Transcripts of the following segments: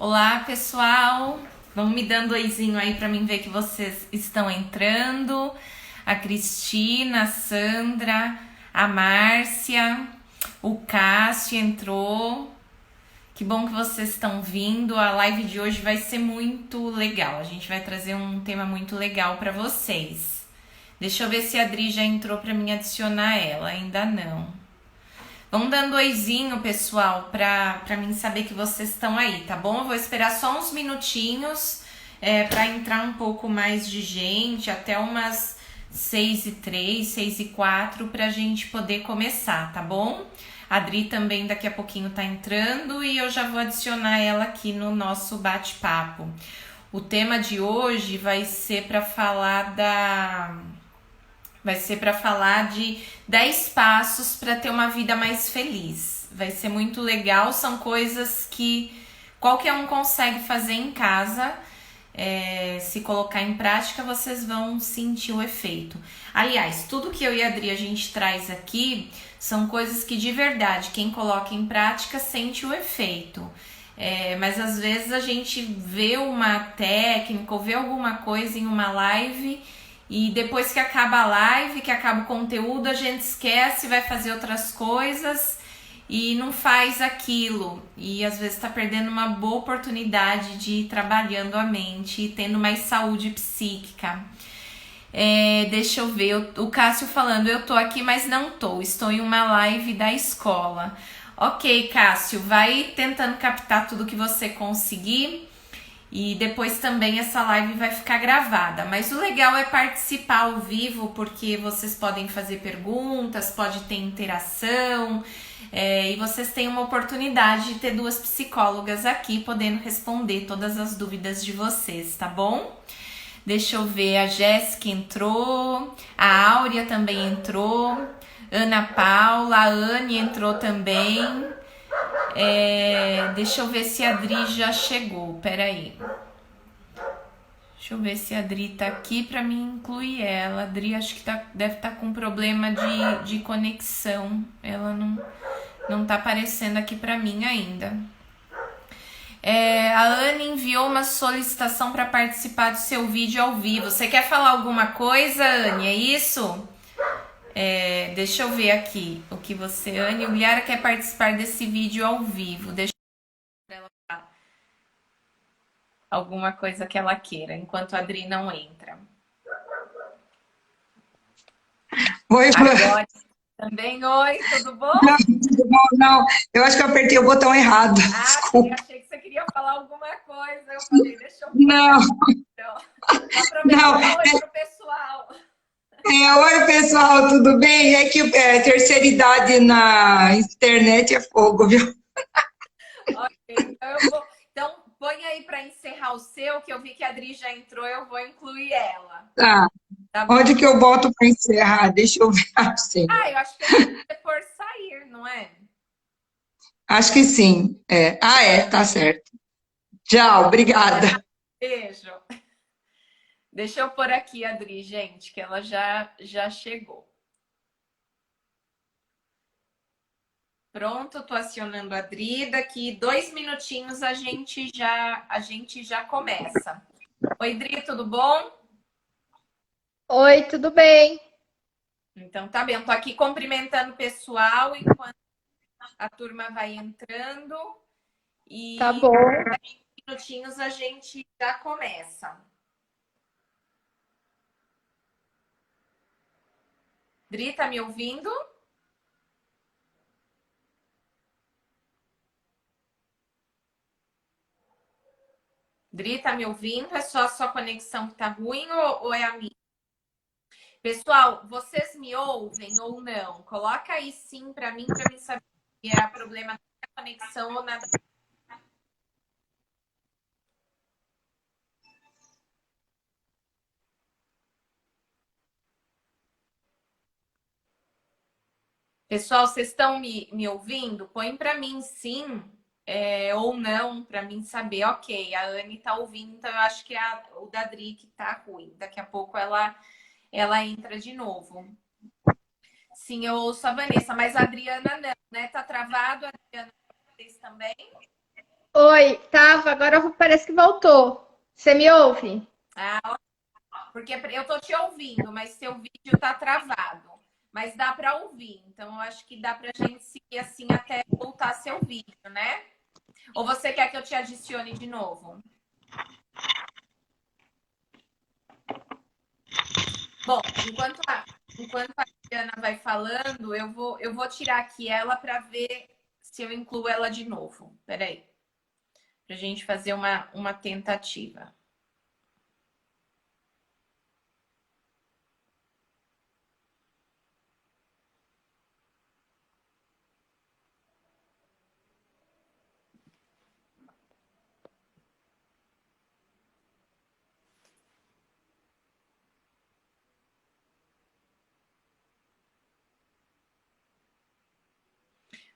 Olá, pessoal. Vão me dando oizinho aí para mim ver que vocês estão entrando. A Cristina, a Sandra, a Márcia, o Cássio entrou. Que bom que vocês estão vindo. A live de hoje vai ser muito legal. A gente vai trazer um tema muito legal para vocês. Deixa eu ver se a Adri já entrou para mim adicionar ela. Ainda não. Vão dando oizinho, pessoal, pra mim saber que vocês estão aí, tá bom? Eu vou esperar só uns minutinhos pra entrar um pouco mais de gente, até umas 6h03, 6h04, pra gente poder começar, tá bom? A Adri também daqui a pouquinho tá entrando e eu já vou adicionar ela aqui no nosso bate-papo. O tema de hoje vai ser para falar de 10 passos para ter uma vida mais feliz. Vai ser muito legal, são coisas que qualquer um consegue fazer em casa. Se colocar em prática, vocês vão sentir o efeito. Aliás, tudo que eu e a Adri a gente traz aqui são coisas que de verdade, quem coloca em prática sente o efeito. Mas às vezes a gente vê uma técnica ou vê alguma coisa em uma live e depois que acaba a live, que acaba o conteúdo, a gente esquece, vai fazer outras coisas e não faz aquilo. E às vezes está perdendo uma boa oportunidade de ir trabalhando a mente e tendo mais saúde psíquica. Deixa eu ver, o Cássio falando, eu tô aqui, mas não tô, estou em uma live da escola. Ok, Cássio, vai tentando captar tudo que você conseguir. E depois também essa live vai ficar gravada. Mas o legal é participar ao vivo, porque vocês podem fazer perguntas, pode ter interação. E vocês têm uma oportunidade de ter duas psicólogas aqui podendo responder todas as dúvidas de vocês, tá bom? Deixa eu ver, a Jéssica entrou, a Áurea também entrou, Ana Paula, a Anne entrou também. Deixa eu ver se a Adri já chegou, peraí. Deixa eu ver se a Adri tá aqui pra mim incluir ela. A Adri acho que deve estar com problema de conexão. Ela não tá aparecendo aqui pra mim ainda. A Anne enviou uma solicitação para participar do seu vídeo ao vivo. Você quer falar alguma coisa, Anne? É isso? Deixa eu ver aqui o que você... Anne, o Yara quer participar desse vídeo ao vivo. Deixa ela falar alguma coisa que ela queira, enquanto a Adri não entra. Oi, Agora também, oi, tudo bom? não, tudo bom? Não, eu acho que eu apertei o botão errado. Sim, Desculpa. achei que você queria falar alguma coisa. Eu falei, deixa eu pôr Não, aqui. Então, aproveita e não. dá oi pro pessoal. Oi, pessoal, tudo bem? É que terceira idade na internet é fogo, viu? Ok, então eu vou. Então, põe aí para encerrar o seu, que eu vi que a Adri já entrou, eu vou incluir ela. Tá. Tá bom? Onde que eu boto para encerrar? Deixa eu ver. Ah, Senhor. Eu acho que é só você por sair, não é? Acho que sim. Tá certo. Tchau, obrigada. Beijo. Deixa eu pôr aqui a Adri, gente, que ela já chegou. Pronto, tô acionando a Adri. Daqui 2 minutinhos a gente já começa. Oi, Dri, tudo bom? Oi, tudo bem? Então tá bem, eu tô aqui cumprimentando o pessoal enquanto a turma vai entrando Tá e bom. 2 minutinhos a gente já começa. Dri, tá me ouvindo? Dri, tá me ouvindo? É só a sua conexão que tá ruim ou é a minha? Pessoal, vocês me ouvem ou não? Coloca aí sim para mim saber se é problema da conexão ou nada. Pessoal, vocês estão me ouvindo? Põe para mim sim ou não, para mim saber. Ok, a Anne tá ouvindo, então eu acho que é o da Dri que tá ruim. Daqui a pouco ela entra de novo. Sim, eu ouço a Vanessa, mas a Adriana não, né? Tá travado, a Adriana, vocês também? Oi, tava, agora parece que voltou. Você me ouve? Ah, porque eu tô te ouvindo, mas seu vídeo tá travado. Mas dá para ouvir, então eu acho que dá pra gente seguir assim até voltar seu vídeo, né? Ou você quer que eu te adicione de novo? Bom, enquanto a Diana vai falando, eu vou tirar aqui ela para ver se eu incluo ela de novo. Peraí, para a gente fazer uma tentativa.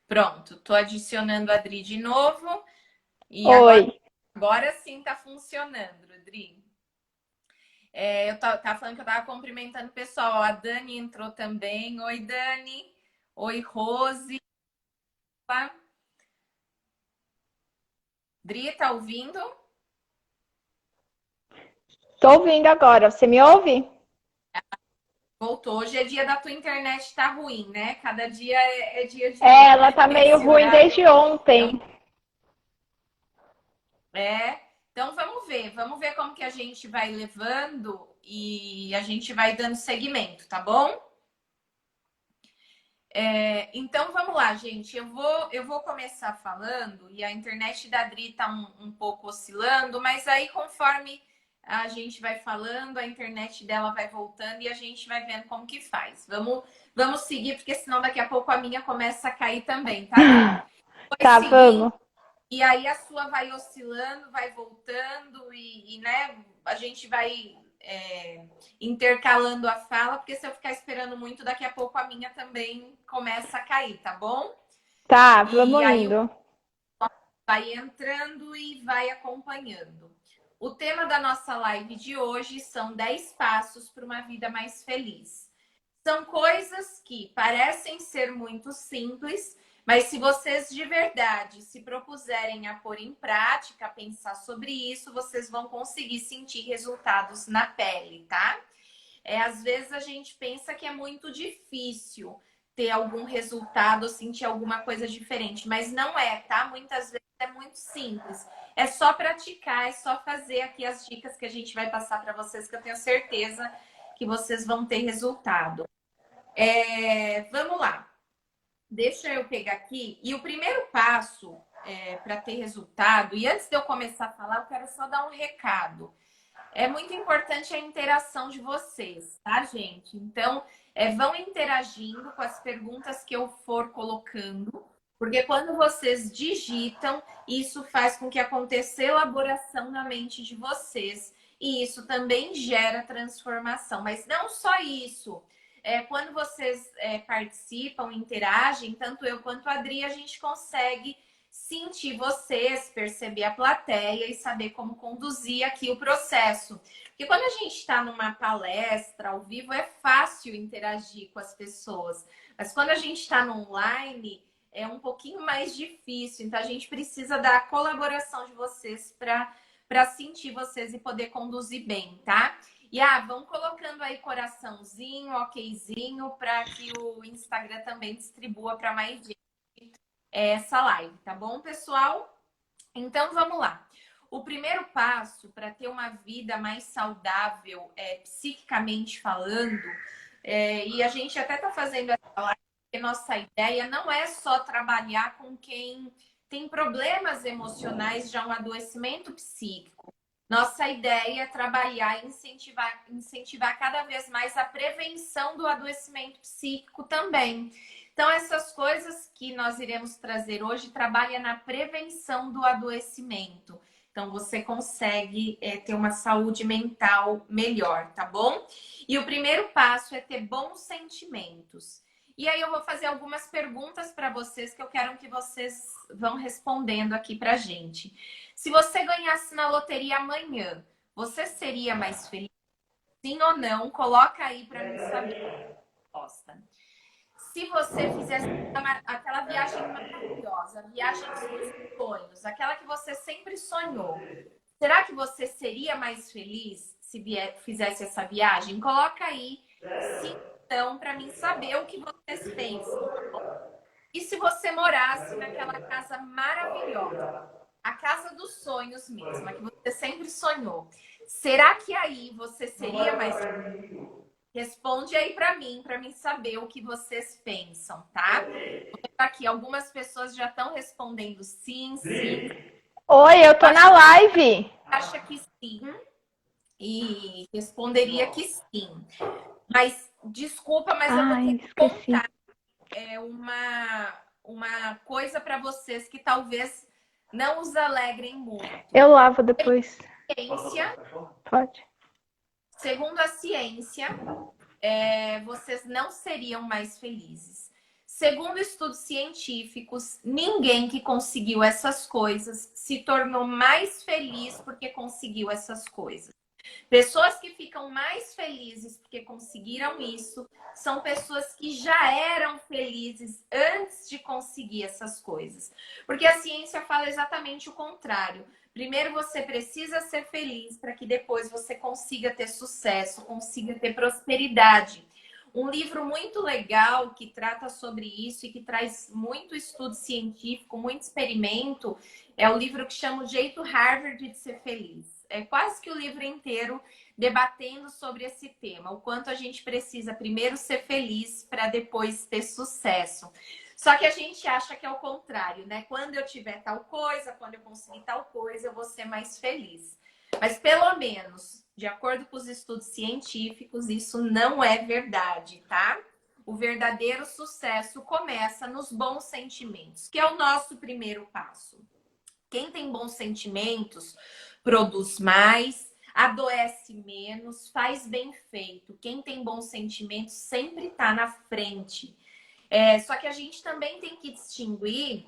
Pronto, tô adicionando a Adri de novo e Oi. agora sim tá funcionando, Adri. Eu tava falando que eu tava cumprimentando o pessoal. A Dani entrou também. Oi, Dani. Oi, Rose. Dri, tá ouvindo? Tô ouvindo agora. Você me ouve? Voltou. Hoje é dia da tua internet tá ruim, né? Cada dia é dia de É, um. ela tá meio Esse ruim horário. desde ontem. Então vamos ver como que a gente vai levando e a gente vai dando seguimento, tá bom? Então vamos lá, gente. Eu vou começar falando e a internet da Adri tá um pouco oscilando, mas aí conforme a gente vai falando, a internet dela vai voltando e a gente vai vendo como que faz. Vamos seguir, porque senão daqui a pouco a minha começa a cair também, tá, Adri? Foi Tá, seguindo. vamos. E aí a sua vai oscilando, vai voltando né, a gente vai intercalando a fala, porque se eu ficar esperando muito, daqui a pouco a minha também começa a cair, tá bom? Tá, E vamos aí indo. vai entrando e vai acompanhando. O tema da nossa live de hoje são 10 passos para uma vida mais feliz. São coisas que parecem ser muito simples, mas se vocês de verdade se propuserem a pôr em prática, a pensar sobre isso, vocês vão conseguir sentir resultados na pele, tá? Às vezes a gente pensa que é muito difícil ter algum resultado ou sentir alguma coisa diferente, mas não é, tá? Muitas vezes é muito simples. É só praticar, é só fazer aqui as dicas que a gente vai passar para vocês, que eu tenho certeza que vocês vão ter resultado. Vamos lá. Deixa eu pegar aqui. E o primeiro passo para ter resultado, e antes de eu começar a falar, eu quero só dar um recado. É muito importante a interação de vocês, tá, gente? Então, vão interagindo com as perguntas que eu for colocando, porque quando vocês digitam, isso faz com que aconteça elaboração na mente de vocês. E isso também gera transformação. Mas não só isso. Quando vocês participam, interagem, tanto eu quanto a Adri, a gente consegue sentir vocês, perceber a plateia e saber como conduzir aqui o processo. Porque quando a gente está numa palestra ao vivo, é fácil interagir com as pessoas. Mas quando a gente está no online, é um pouquinho mais difícil. Então, a gente precisa da colaboração de vocês para sentir vocês e poder conduzir bem, tá? E vão colocando aí coraçãozinho, okzinho, para que o Instagram também distribua para mais gente essa live, tá bom, pessoal? Então vamos lá. O primeiro passo para ter uma vida mais saudável, psiquicamente falando, e a gente até está fazendo essa live, porque nossa ideia não é só trabalhar com quem tem problemas emocionais, já um adoecimento psíquico. Nossa ideia é trabalhar e incentivar cada vez mais a prevenção do adoecimento psíquico também. Então, essas coisas que nós iremos trazer hoje trabalham na prevenção do adoecimento. Então, você consegue ter uma saúde mental melhor, tá bom? E o primeiro passo é ter bons sentimentos. E aí eu vou fazer algumas perguntas para vocês que eu quero que vocês vão respondendo aqui pra gente. Se você ganhasse na loteria amanhã, você seria mais feliz? Sim ou não? Coloca aí para mim saber a resposta. se você fizesse aquela viagem maravilhosa, a viagem dos sonhos, aquela que você sempre sonhou, será que você seria mais feliz se fizesse essa viagem? Coloca aí, sim, então, para mim saber o que vocês pensam. E se você morasse naquela casa maravilhosa, a casa dos sonhos mesmo, a que você sempre sonhou, será que aí você seria mais feliz? Responde aí para mim saber o que vocês pensam, tá? Aqui, algumas pessoas já estão respondendo sim, sim. Oi, eu tô na live. Acha que sim e responderia que sim. Mas desculpa, mas eu vou ter que contar uma coisa para vocês que talvez não os alegrem muito. Eu lavo depois. Ciência, Pode. segundo a ciência, vocês não seriam mais felizes. Segundo estudos científicos, ninguém que conseguiu essas coisas se tornou mais feliz porque conseguiu essas coisas. Pessoas que ficam mais felizes porque conseguiram isso são pessoas que já eram felizes antes de conseguir essas coisas. Porque a ciência fala exatamente o contrário. Primeiro você precisa ser feliz para que depois você consiga ter sucesso, consiga ter prosperidade. Um livro muito legal que trata sobre isso e que traz muito estudo científico, muito experimento, é o livro que chama O Jeito Harvard de Ser Feliz. É quase que o livro inteiro debatendo sobre esse tema, o quanto a gente precisa primeiro ser feliz para depois ter sucesso. Só que a gente acha que é o contrário, né? Quando eu tiver tal coisa, quando eu conseguir tal coisa, eu vou ser mais feliz. Mas pelo menos, de acordo com os estudos científicos, isso não é verdade, tá? O verdadeiro sucesso começa nos bons sentimentos, que é o nosso primeiro passo. Quem tem bons sentimentos produz mais, adoece menos, faz bem feito. Quem tem bons sentimentos sempre está na frente. Só que a gente também tem que distinguir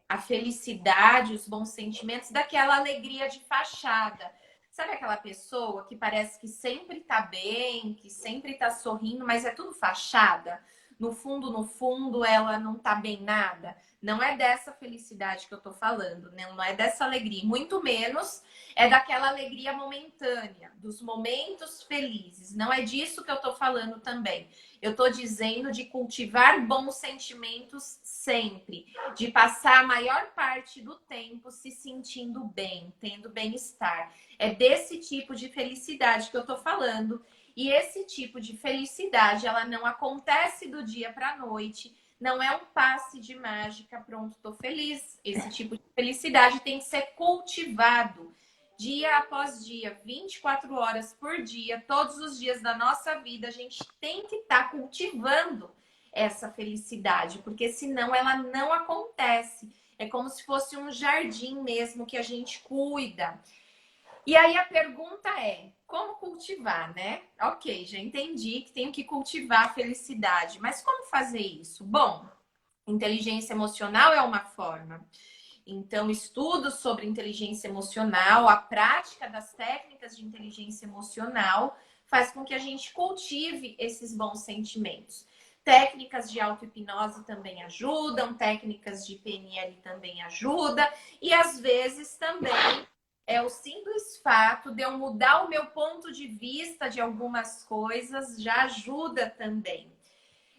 a felicidade, os bons sentimentos, daquela alegria de fachada. Sabe aquela pessoa que parece que sempre tá bem, que sempre tá sorrindo, mas é tudo fachada? No fundo, ela não tá bem nada. Não é dessa felicidade que eu tô falando, né? Não é dessa alegria. Muito menos é daquela alegria momentânea, dos momentos felizes. Não é disso que eu tô falando também. Eu tô dizendo de cultivar bons sentimentos sempre. De passar a maior parte do tempo se sentindo bem, tendo bem-estar. É desse tipo de felicidade que eu tô falando. E esse tipo de felicidade, ela não acontece do dia para a noite. Não é um passe de mágica, pronto, tô feliz. Esse tipo de felicidade tem que ser cultivado dia após dia, 24 horas por dia, todos os dias da nossa vida. A gente tem que estar cultivando essa felicidade, porque senão ela não acontece. É como se fosse um jardim mesmo que a gente cuida. E aí a pergunta é, como cultivar, né? Ok, já entendi que tenho que cultivar a felicidade, mas como fazer isso? Bom, inteligência emocional é uma forma. Então, estudos sobre inteligência emocional, a prática das técnicas de inteligência emocional faz com que a gente cultive esses bons sentimentos. Técnicas de auto-hipnose também ajudam, técnicas de PNL também ajudam, e às vezes também o simples fato de eu mudar o meu ponto de vista de algumas coisas já ajuda também.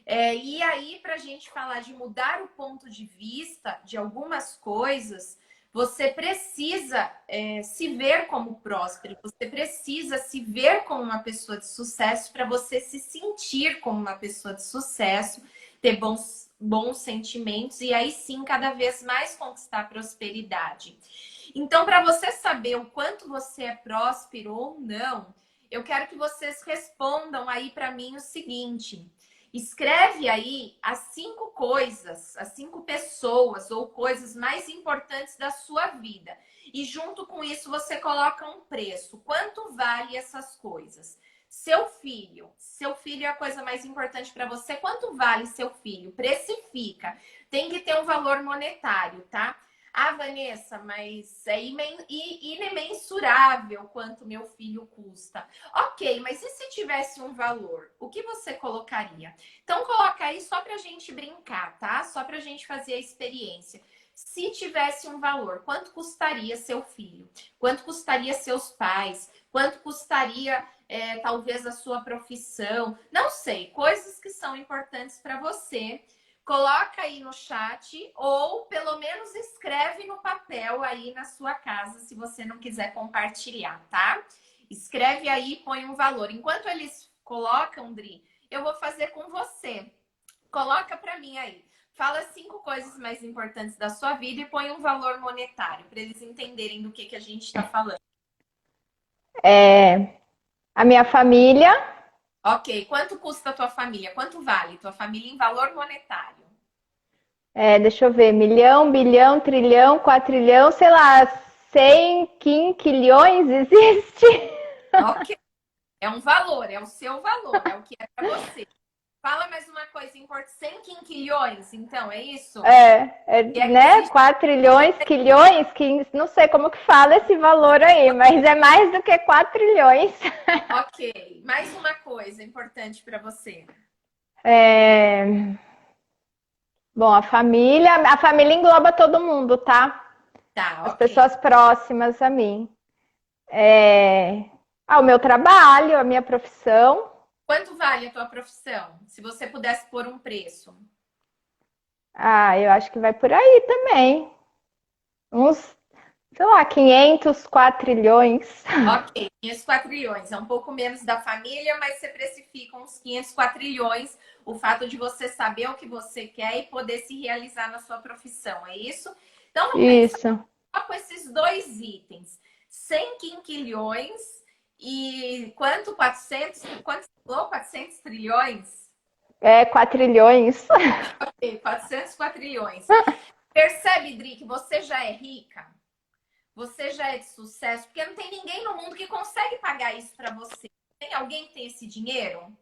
E aí, para a gente falar de mudar o ponto de vista de algumas coisas, você precisa se ver como próspero, você precisa se ver como uma pessoa de sucesso para você se sentir como uma pessoa de sucesso, ter bons sentimentos e aí sim cada vez mais conquistar a prosperidade. Então, para você saber o quanto você é próspero ou não, eu quero que vocês respondam aí para mim o seguinte. Escreve aí as 5 coisas, as 5 pessoas ou coisas mais importantes da sua vida. E junto com isso você coloca um preço. Quanto vale essas coisas? Seu filho é a coisa mais importante para você. Quanto vale seu filho? Precifica. Tem que ter um valor monetário, tá? Ah, Vanessa, mas é imensurável quanto meu filho custa. Ok, mas e se tivesse um valor? O que você colocaria? Então, coloca aí só para a gente brincar, tá? Só para a gente fazer a experiência. Se tivesse um valor, quanto custaria seu filho? Quanto custaria seus pais? Quanto custaria, talvez, a sua profissão? Não sei, coisas que são importantes para você. Coloca aí no chat ou pelo menos escreve no papel aí na sua casa, se você não quiser compartilhar, tá? Escreve aí e põe um valor. Enquanto eles colocam, Dri, eu vou fazer com você. Coloca para mim aí. Fala 5 coisas mais importantes da sua vida e põe um valor monetário para eles entenderem do que a gente está falando. A minha família, Ok, quanto custa a tua família? Quanto vale tua família em valor monetário? deixa eu ver, milhão, bilhão, trilhão, quatrilhão, sei lá, 100 quinquilhões existe? Ok, é um valor, é o seu valor, é o que é para você. Fala mais uma coisa importante, 100 quinquilhões, então, é isso? Né? Existe... 4 quilhões, não sei como que fala esse valor aí, mas é mais do que 4 trilhões. Ok, mais uma coisa importante para você. Bom, a família engloba todo mundo, tá? Tá, As ok. pessoas próximas a mim. O meu trabalho, a minha profissão. Quanto vale a tua profissão? Se você pudesse pôr um preço. Eu acho que vai por aí também. Uns, sei lá, 500 quatrilhões. Ok, 500 quatrilhões. É um pouco menos da família, mas você precifica uns 500 quatrilhões o fato de você saber o que você quer e poder se realizar na sua profissão, é isso? Então, vamos pensar Isso. só com esses 2 itens. 100 quinquilhões e quanto? 400? Quanto você falou? 400 trilhões? Quatrilhões. Ok, 400 quatrilhões. Percebe, Dri, que você já é rica? Você já é de sucesso? Porque não tem ninguém no mundo que consegue pagar isso para você. Tem alguém que tem esse dinheiro?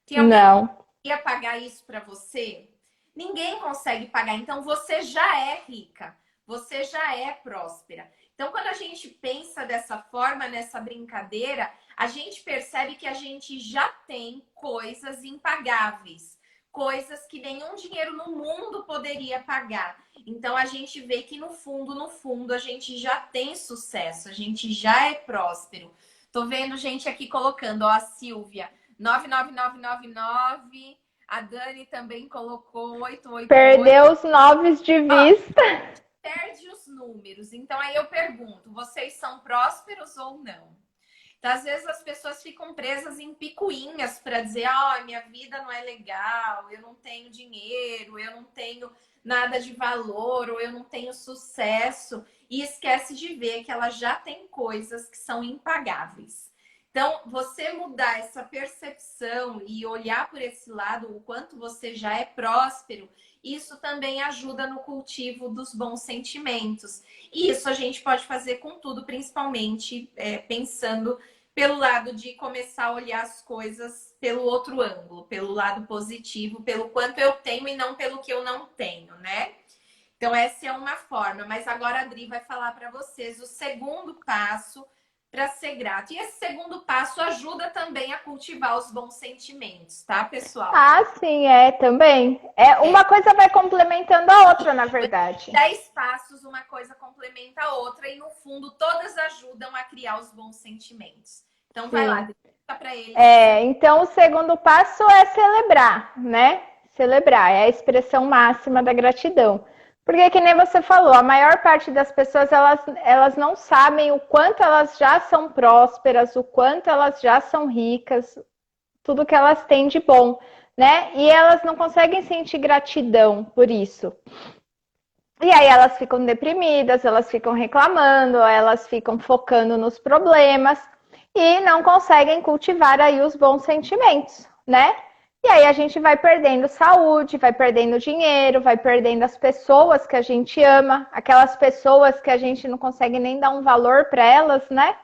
Tem alguém que Não. conseguiria pagar isso para você? Ninguém consegue pagar. Então você já é rica. Você já é próspera. Então, quando a gente pensa dessa forma, nessa brincadeira, a gente percebe que a gente já tem coisas impagáveis, coisas que nenhum dinheiro no mundo poderia pagar. Então, a gente vê que no fundo, a gente já tem sucesso, a gente já é próspero. Tô vendo gente aqui colocando, ó, a Silvia, 99999. A Dani também colocou 888. Perdeu os noves de vista. Perde os números. Então aí eu pergunto, vocês são prósperos ou não? Então, às vezes as pessoas ficam presas em picuinhas para dizer, minha vida não é legal, eu não tenho dinheiro, eu não tenho nada de valor, ou eu não tenho sucesso, e esquece de ver que ela já tem coisas que são impagáveis. Então, você mudar essa percepção e olhar por esse lado, o quanto você já é próspero, isso também ajuda no cultivo dos bons sentimentos. E isso a gente pode fazer com tudo, principalmente pensando pelo lado de começar a olhar as coisas pelo outro ângulo, pelo lado positivo, pelo quanto eu tenho e não pelo que eu não tenho, né? Então, essa é uma forma. Mas agora a Adri vai falar para vocês o segundo passo para ser grato. E esse segundo passo ajuda também a cultivar os bons sentimentos, tá, pessoal? Sim, também. Uma coisa vai complementando a outra, na verdade. 10 passos, uma coisa complementa a outra e, no fundo, todas ajudam a criar os bons sentimentos. Então, vai lá, deixa para eles. Então, o segundo passo é celebrar, né? Celebrar é a expressão máxima da gratidão. Porque, que nem você falou, a maior parte das pessoas, elas não sabem o quanto elas já são prósperas, o quanto elas já são ricas, tudo que elas têm de bom, né? E elas não conseguem sentir gratidão por isso. E aí elas ficam deprimidas, elas ficam reclamando, elas ficam focando nos problemas e não conseguem cultivar aí os bons sentimentos, né? E aí a gente vai perdendo saúde, vai perdendo dinheiro, vai perdendo as pessoas que a gente ama, aquelas pessoas que a gente não consegue nem dar um valor para elas, né?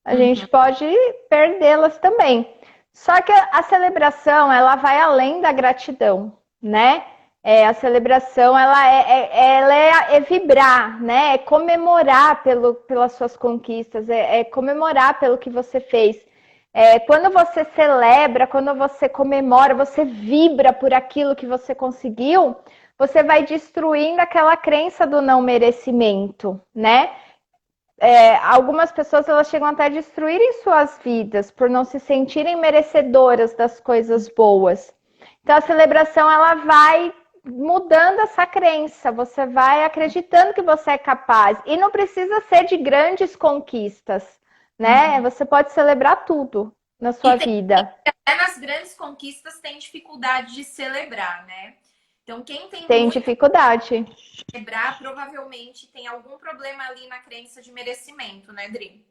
A gente pode perdê-las também. Só que a celebração, ela vai além da gratidão, né? A celebração, ela é vibrar, né? É comemorar pelas suas conquistas, é comemorar pelo que você fez. Quando você celebra, quando você comemora, você vibra por aquilo que você conseguiu, você vai destruindo aquela crença do não merecimento, né? Algumas pessoas elas chegam até a destruírem suas vidas por não se sentirem merecedoras das coisas boas. Então a celebração ela vai mudando essa crença, você vai acreditando que você é capaz e não precisa ser de grandes conquistas, né? Você pode celebrar tudo na sua vida. Até nas grandes conquistas tem dificuldade de celebrar, né? Então quem tem muito dificuldade. Celebrar provavelmente tem algum problema ali na crença de merecimento, né, Dri?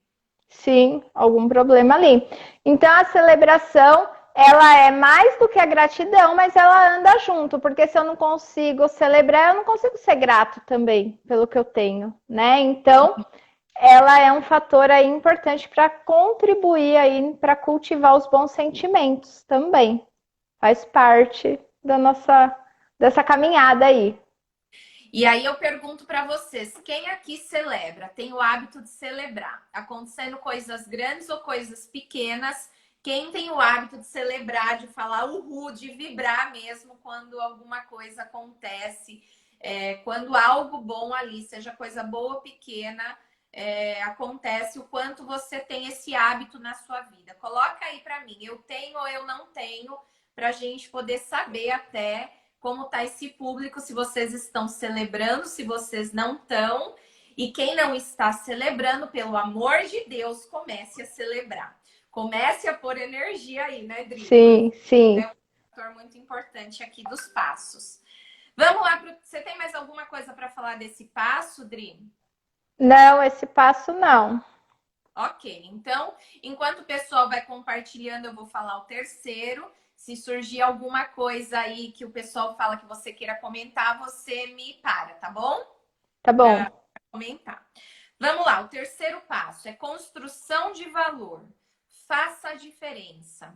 Sim, algum problema ali. Então a celebração ela é mais do que a gratidão, mas ela anda junto, porque se eu não consigo celebrar, eu não consigo ser grato também pelo que eu tenho, né? Então, ela é um fator aí importante para contribuir aí para cultivar os bons sentimentos também. Faz parte dessa caminhada aí. E aí eu pergunto para vocês, quem aqui celebra, tem o hábito de celebrar, acontecendo coisas grandes ou coisas pequenas? Quem tem o hábito de celebrar, de falar uhul, de vibrar mesmo quando alguma coisa acontece, quando algo bom ali, seja coisa boa ou pequena, acontece, o quanto você tem esse hábito na sua vida? Coloca aí para mim, eu tenho ou eu não tenho, para a gente poder saber até como tá esse público, se vocês estão celebrando, se vocês não estão. E quem não está celebrando, pelo amor de Deus, comece a celebrar. Comece a pôr energia aí, né, Dri? Sim, sim. É um fator muito importante aqui dos passos. Vamos lá, você tem mais alguma coisa para falar desse passo, Dri? Não, esse passo não. Ok, então, enquanto o pessoal vai compartilhando, eu vou falar o terceiro. Se surgir alguma coisa aí que o pessoal fala que você queira comentar, você me para, tá bom? Tá bom. Pra comentar. Vamos lá, o terceiro passo é construção de valor. Faça a diferença.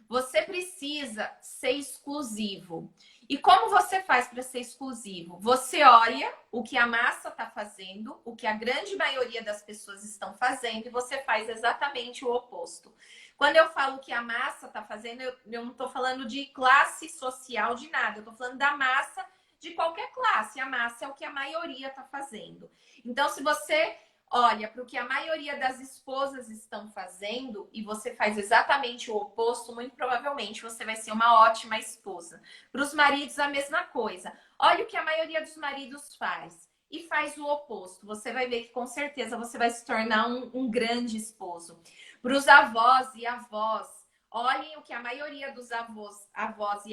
Você precisa ser exclusivo. E como você faz para ser exclusivo? Você olha o que a massa está fazendo, o que a grande maioria das pessoas estão fazendo, e você faz exatamente o oposto. Quando eu falo que a massa está fazendo, eu não estou falando de classe social, de nada. Eu estou falando da massa de qualquer classe. A massa é o que a maioria está fazendo. Então, se você olha para o que a maioria das esposas estão fazendo e você faz exatamente o oposto, muito provavelmente você vai ser uma ótima esposa. Para os maridos, a mesma coisa. Olha o que a maioria dos maridos faz e faz o oposto. Você vai ver que com certeza você vai se tornar um grande esposo. Para os avós e avós, olhem o que a maioria dos avós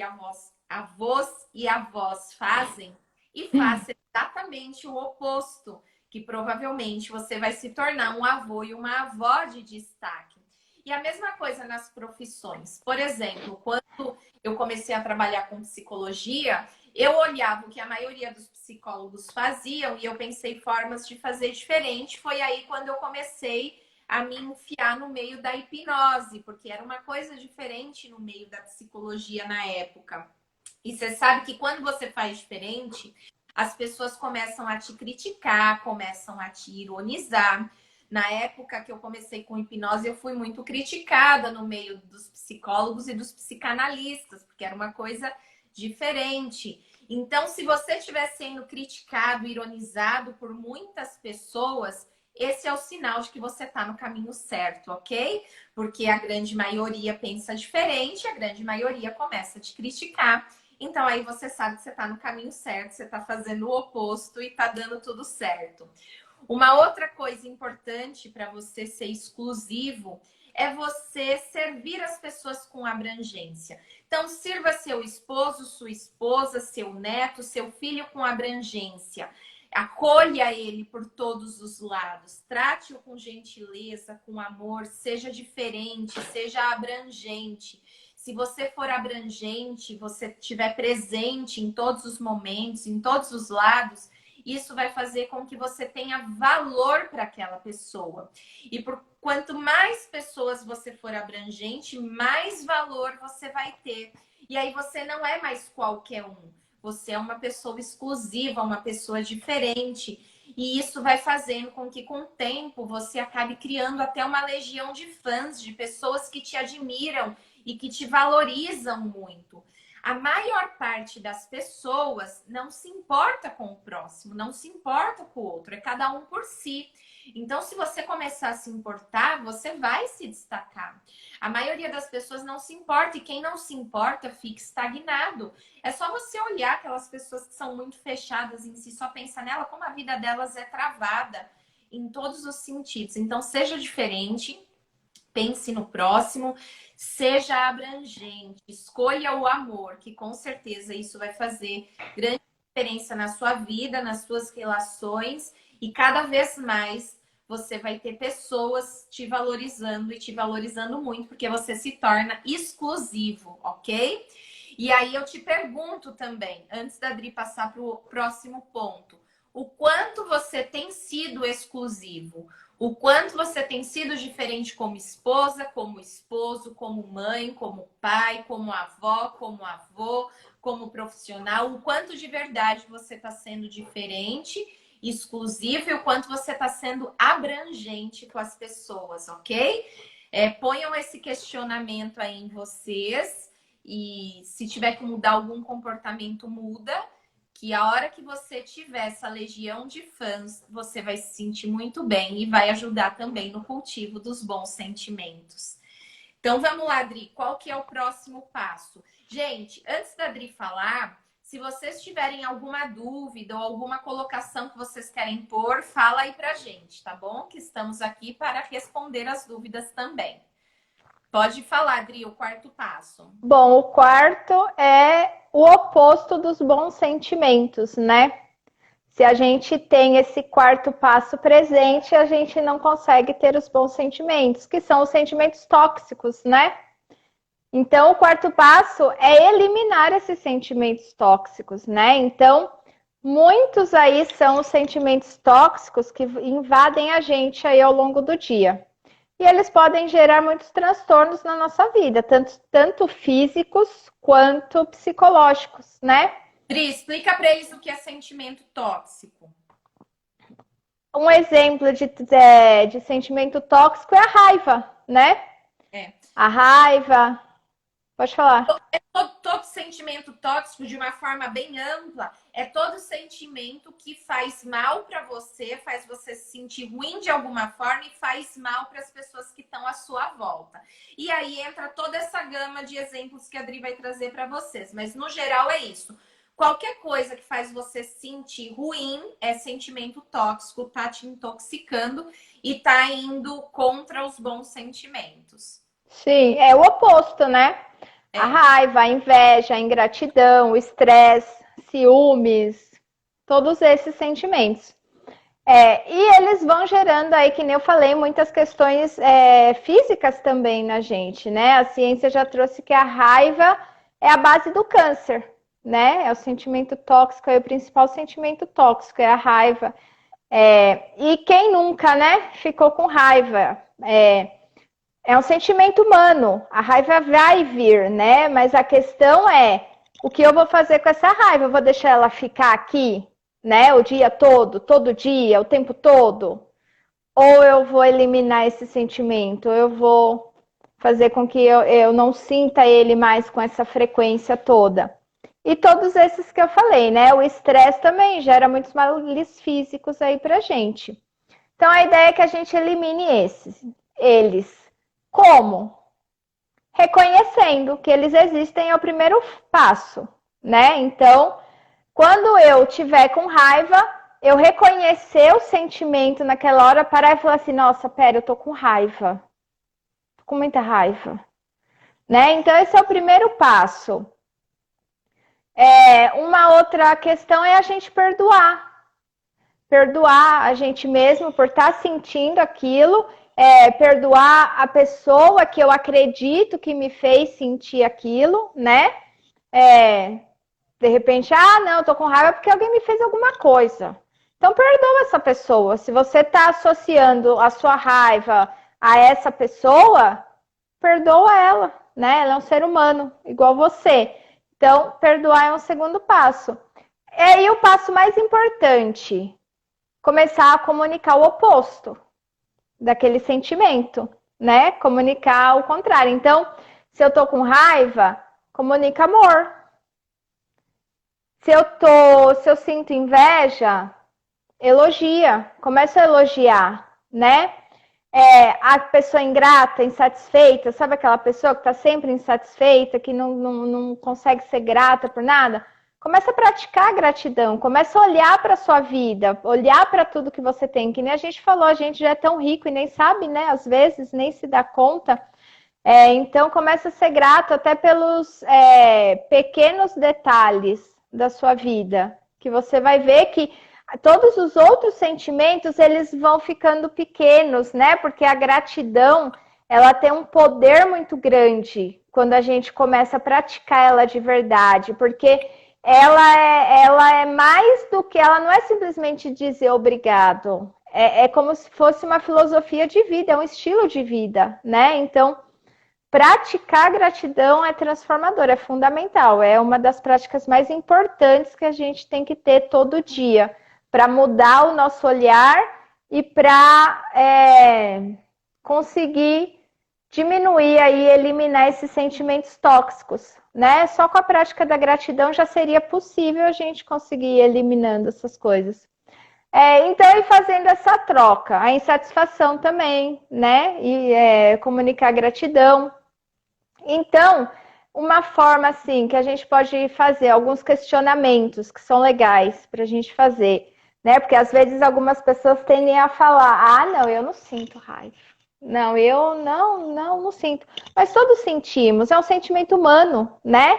e avós fazem e faça exatamente o oposto, que provavelmente você vai se tornar um avô e uma avó de destaque. E a mesma coisa nas profissões. Por exemplo, quando eu comecei a trabalhar com psicologia, eu olhava o que a maioria dos psicólogos faziam e eu pensei formas de fazer diferente. Foi aí quando eu comecei a me enfiar no meio da hipnose, porque era uma coisa diferente no meio da psicologia na época. E você sabe que quando você faz diferente, as pessoas começam a te criticar, começam a te ironizar. Na época que eu comecei com hipnose, eu fui muito criticada no meio dos psicólogos e dos psicanalistas, porque era uma coisa diferente. Então, se você estiver sendo criticado, ironizado por muitas pessoas, esse é o sinal de que você está no caminho certo, ok? Porque a grande maioria pensa diferente, a grande maioria começa a te criticar. Então, aí você sabe que você está no caminho certo, você está fazendo o oposto e está dando tudo certo. Uma outra coisa importante para você ser exclusivo é você servir as pessoas com abrangência. Então, sirva seu esposo, sua esposa, seu neto, seu filho com abrangência. Acolha ele por todos os lados. Trate-o com gentileza, com amor. Seja diferente, seja abrangente. Se você for abrangente, você estiver presente em todos os momentos, em todos os lados, isso vai fazer com que você tenha valor para aquela pessoa. E quanto mais pessoas você for abrangente, mais valor você vai ter. E aí você não é mais qualquer um. você é uma pessoa exclusiva, uma pessoa diferente. E isso vai fazendo com que, com o tempo, você acabe criando até uma legião de fãs, de pessoas que te admiram e que te valorizam muito. A maior parte das pessoas não se importa com o próximo, não se importa com o outro, é cada um por si. Então, se você começar a se importar, você vai se destacar. A maioria das pessoas não se importa, e quem não se importa fica estagnado. É só você olhar aquelas pessoas que são muito fechadas em si, só pensa nela, como a vida delas é travada em todos os sentidos. Então, seja diferente, pense no próximo, seja abrangente, escolha o amor, que com certeza isso vai fazer grande diferença na sua vida, nas suas relações, e cada vez mais você vai ter pessoas te valorizando e te valorizando muito, porque você se torna exclusivo, ok? E aí eu te pergunto também, antes da Adri passar para o próximo ponto, o quanto você tem sido exclusivo? O quanto você tem sido diferente como esposa, como esposo, como mãe, como pai, como avó, como avô, como profissional? O quanto de verdade você está sendo diferente, exclusivo, e o quanto você está sendo abrangente com as pessoas, ok? Ponham esse questionamento aí em vocês, e se tiver que mudar algum comportamento, muda. Que a hora que você tiver essa legião de fãs, você vai se sentir muito bem e vai ajudar também no cultivo dos bons sentimentos. Então, vamos lá, Adri. Qual que é o próximo passo? Gente, antes da Adri falar, se vocês tiverem alguma dúvida ou alguma colocação que vocês querem pôr, fala aí pra gente, tá bom? Que estamos aqui para responder as dúvidas também. Pode falar, Adri, o quarto passo. Bom, o quarto é o oposto dos bons sentimentos, né? Se a gente tem esse quarto passo presente, a gente não consegue ter os bons sentimentos, que são os sentimentos tóxicos, né? Então, o quarto passo é eliminar esses sentimentos tóxicos, né? Então, muitos aí são os sentimentos tóxicos que invadem a gente aí ao longo do dia. E eles podem gerar muitos transtornos na nossa vida, tanto físicos quanto psicológicos, né? Dri, explica para eles o que é sentimento tóxico. Um exemplo de sentimento tóxico é a raiva, né? A raiva. Pode falar. Todo sentimento tóxico, de uma forma bem ampla, é todo sentimento que faz mal para você, faz você se sentir ruim de alguma forma e faz mal para as pessoas que estão à sua volta. E aí entra toda essa gama de exemplos que a Adri vai trazer para vocês. Mas no geral é isso. Qualquer coisa que faz você se sentir ruim é sentimento tóxico, tá te intoxicando e tá indo contra os bons sentimentos. Sim, é o oposto, né? A raiva, a inveja, a ingratidão, o estresse, ciúmes, todos esses sentimentos. E eles vão gerando aí, que nem eu falei, muitas questões físicas também na gente, né? A ciência já trouxe que a raiva é a base do câncer, né? É o sentimento tóxico, é o principal sentimento tóxico, é a raiva. E quem nunca, né, ficou com raiva? É um sentimento humano, a raiva vai vir, né? Mas a questão é, o que eu vou fazer com essa raiva? Eu vou deixar ela ficar aqui, né? O dia todo dia, o tempo todo? Ou eu vou eliminar esse sentimento? Eu vou fazer com que eu não sinta ele mais com essa frequência toda? E todos esses que eu falei, né? O estresse também gera muitos males físicos aí pra gente. Então, a ideia é que a gente elimine eles. Como? Reconhecendo que eles existem é o primeiro passo, né? Então, quando eu tiver com raiva, eu reconhecer o sentimento naquela hora, parar e falar assim, nossa, pera, eu tô com raiva. Tô com muita raiva. Né? Então, esse é o primeiro passo. Uma outra questão é a gente perdoar. Perdoar a gente mesmo por estar sentindo aquilo, perdoar a pessoa que eu acredito que me fez sentir aquilo, né? De repente, não, eu tô com raiva porque alguém me fez alguma coisa. Então, perdoa essa pessoa. Se você está associando a sua raiva a essa pessoa, perdoa ela, né? Ela é um ser humano, igual você. Então, perdoar é um segundo passo. E aí, o passo mais importante, começar a comunicar o oposto daquele sentimento, né? Comunicar o contrário. Então, se eu tô com raiva, comunica amor. Se eu sinto inveja, elogia, começa a elogiar, né? A pessoa ingrata, insatisfeita, sabe aquela pessoa que está sempre insatisfeita, que não consegue ser grata por nada? Começa a praticar a gratidão, começa a olhar para a sua vida, olhar para tudo que você tem, que nem a gente falou, a gente já é tão rico e nem sabe, né? Às vezes nem se dá conta. Então começa a ser grato até pelos pequenos detalhes da sua vida, que você vai ver que todos os outros sentimentos, eles vão ficando pequenos, né? Porque a gratidão, ela tem um poder muito grande quando a gente começa a praticar ela de verdade, porque ela é mais do que, ela não é simplesmente dizer obrigado, é como se fosse uma filosofia de vida, é um estilo de vida, né? Então, praticar gratidão é transformador, é fundamental, é uma das práticas mais importantes que a gente tem que ter todo dia, para mudar o nosso olhar e para conseguir diminuir e eliminar esses sentimentos tóxicos, né? Só com a prática da gratidão já seria possível a gente conseguir ir eliminando essas coisas. Então, ir fazendo essa troca, a insatisfação também, né? E comunicar gratidão. Então, uma forma assim que a gente pode fazer alguns questionamentos que são legais para a gente fazer, né? Porque às vezes algumas pessoas tendem a falar: ah, não, eu não sinto raiva. Não, eu não sinto. Mas todos sentimos, é um sentimento humano, né?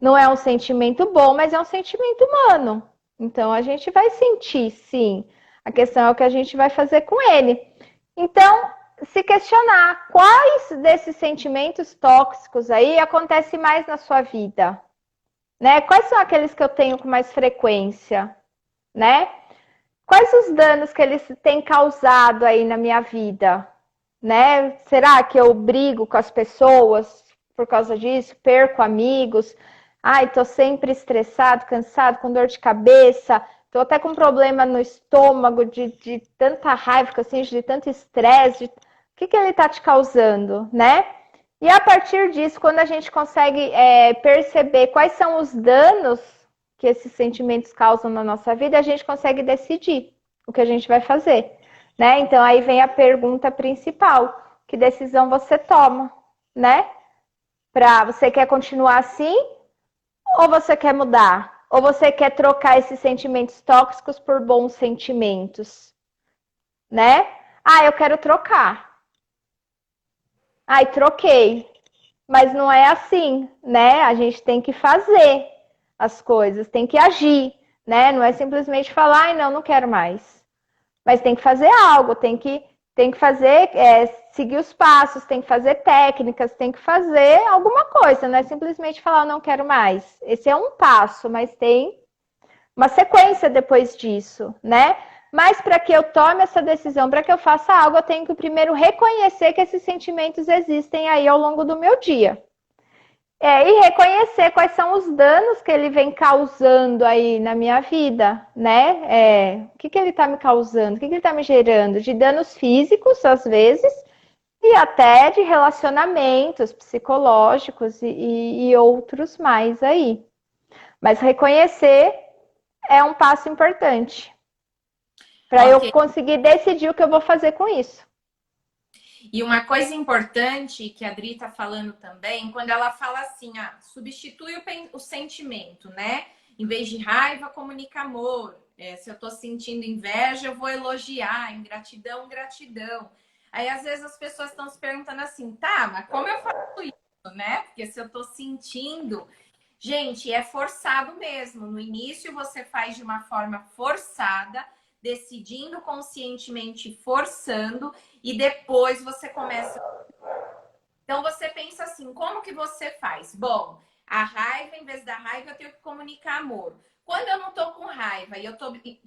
Não é um sentimento bom, mas é um sentimento humano. Então a gente vai sentir, sim. A questão é o que a gente vai fazer com ele. Então, se questionar quais desses sentimentos tóxicos aí acontecem mais na sua vida, né? Quais são aqueles que eu tenho com mais frequência, né? Quais os danos que eles têm causado aí na minha vida, né? Será que eu brigo com as pessoas por causa disso? Perco amigos? Ai, tô sempre estressado, cansado, com dor de cabeça, tô até com problema no estômago de tanta raiva que eu sinto, de tanto estresse. O que ele tá te causando, né? E a partir disso, quando a gente consegue perceber quais são os danos que esses sentimentos causam na nossa vida, a gente consegue decidir o que a gente vai fazer, né? Então aí vem a pergunta principal: que decisão você toma, né? Você quer continuar assim ou você quer mudar? Ou você quer trocar esses sentimentos tóxicos por bons sentimentos, né? Ah, eu quero trocar. Ai, troquei. Mas não é assim, né? A gente tem que fazer as coisas, tem que agir, né? Não é simplesmente falar: ai, não quero mais. Mas tem que fazer algo, tem que fazer, seguir os passos, tem que fazer técnicas, tem que fazer alguma coisa, não é simplesmente falar: não quero mais. Esse é um passo, mas tem uma sequência depois disso, né? Mas para que eu tome essa decisão, para que eu faça algo, eu tenho que primeiro reconhecer que esses sentimentos existem aí ao longo do meu dia. E reconhecer quais são os danos que ele vem causando aí na minha vida, né? O que ele está me causando, o que ele está me gerando? De danos físicos, às vezes, e até de relacionamentos psicológicos e outros mais aí. Mas reconhecer é um passo importante para eu conseguir decidir o que eu vou fazer com isso. E uma coisa importante que a Adri está falando também, quando ela fala assim, substitui o sentimento, né? Em vez de raiva, comunica amor. Se eu estou sentindo inveja, eu vou elogiar. Ingratidão, gratidão. Aí, às vezes, as pessoas estão se perguntando assim, tá, mas como eu faço isso, né? Porque se eu estou sentindo... Gente, é forçado mesmo. No início, você faz de uma forma forçada, decidindo conscientemente, forçando, e depois você começa... Então, você pensa assim, como que você faz? Bom, a raiva, em vez da raiva, eu tenho que comunicar amor. Quando eu não tô com raiva e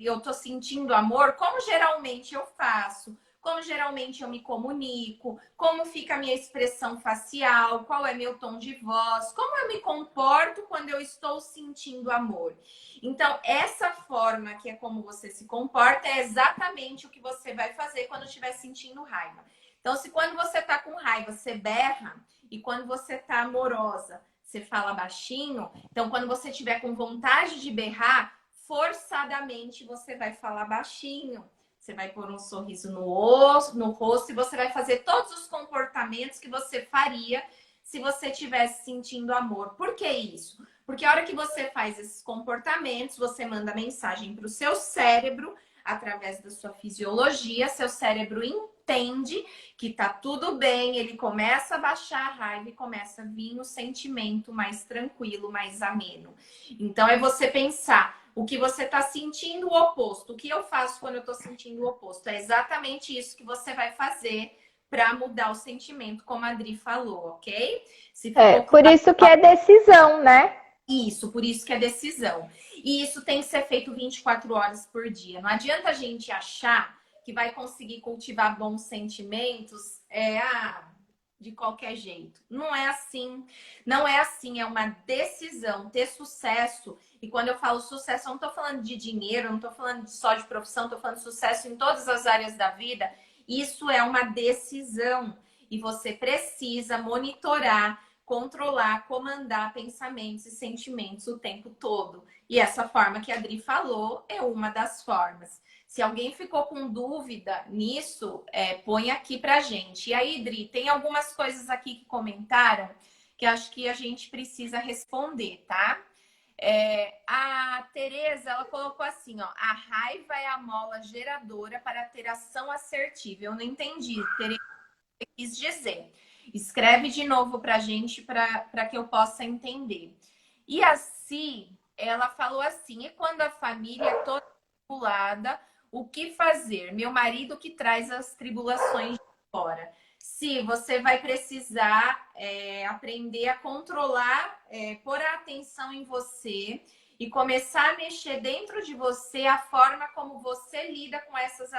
eu tô sentindo amor, como geralmente eu faço? como geralmente eu me comunico, como fica a minha expressão facial, qual é meu tom de voz, como eu me comporto quando eu estou sentindo amor. Então, essa forma que é como você se comporta é exatamente o que você vai fazer quando estiver sentindo raiva. Então, se quando você tá com raiva, você berra, e quando você tá amorosa, você fala baixinho, então quando você tiver com vontade de berrar, forçadamente você vai falar baixinho. Você vai pôr um sorriso no rosto e você vai fazer todos os comportamentos que você faria se você estivesse sentindo amor. Por que isso? Porque a hora que você faz esses comportamentos, você manda mensagem para o seu cérebro, através da sua fisiologia, seu cérebro entende que tá tudo bem, ele começa a baixar a raiva e começa a vir o sentimento mais tranquilo, mais ameno. Então é você pensar o que você está sentindo, o oposto. O que eu faço quando eu estou sentindo o oposto? É exatamente isso que você vai fazer para mudar o sentimento, como a Adri falou, ok? Se ficou Por isso que é decisão, né? Isso, por isso que é decisão. E isso tem que ser feito 24 horas por dia. Não adianta a gente achar que vai conseguir cultivar bons sentimentos de qualquer jeito. Não é assim. Não é assim, é uma decisão. Ter sucesso, e quando eu falo sucesso, eu não estou falando de dinheiro, eu não estou falando só de profissão, estou falando de sucesso em todas as áreas da vida. Isso é uma decisão. E você precisa monitorar, controlar, comandar pensamentos e sentimentos o tempo todo. E essa forma que a Adri falou é uma das formas. Se alguém ficou com dúvida nisso, põe aqui pra gente. E aí, Adri, tem algumas coisas aqui que comentaram que acho que a gente precisa responder, tá? A Tereza, ela colocou assim, ó, a raiva é a mola geradora para ter ação assertiva. Eu não entendi, Tereza, o que quis dizer. Escreve de novo pra gente para que eu possa entender. E a Si, ela falou assim, e quando a família é toda tribulada, o que fazer? Meu marido que traz as tribulações de fora. Si, você vai precisar aprender a controlar, pôr a atenção em você e começar a mexer dentro de você a forma como você lida com essas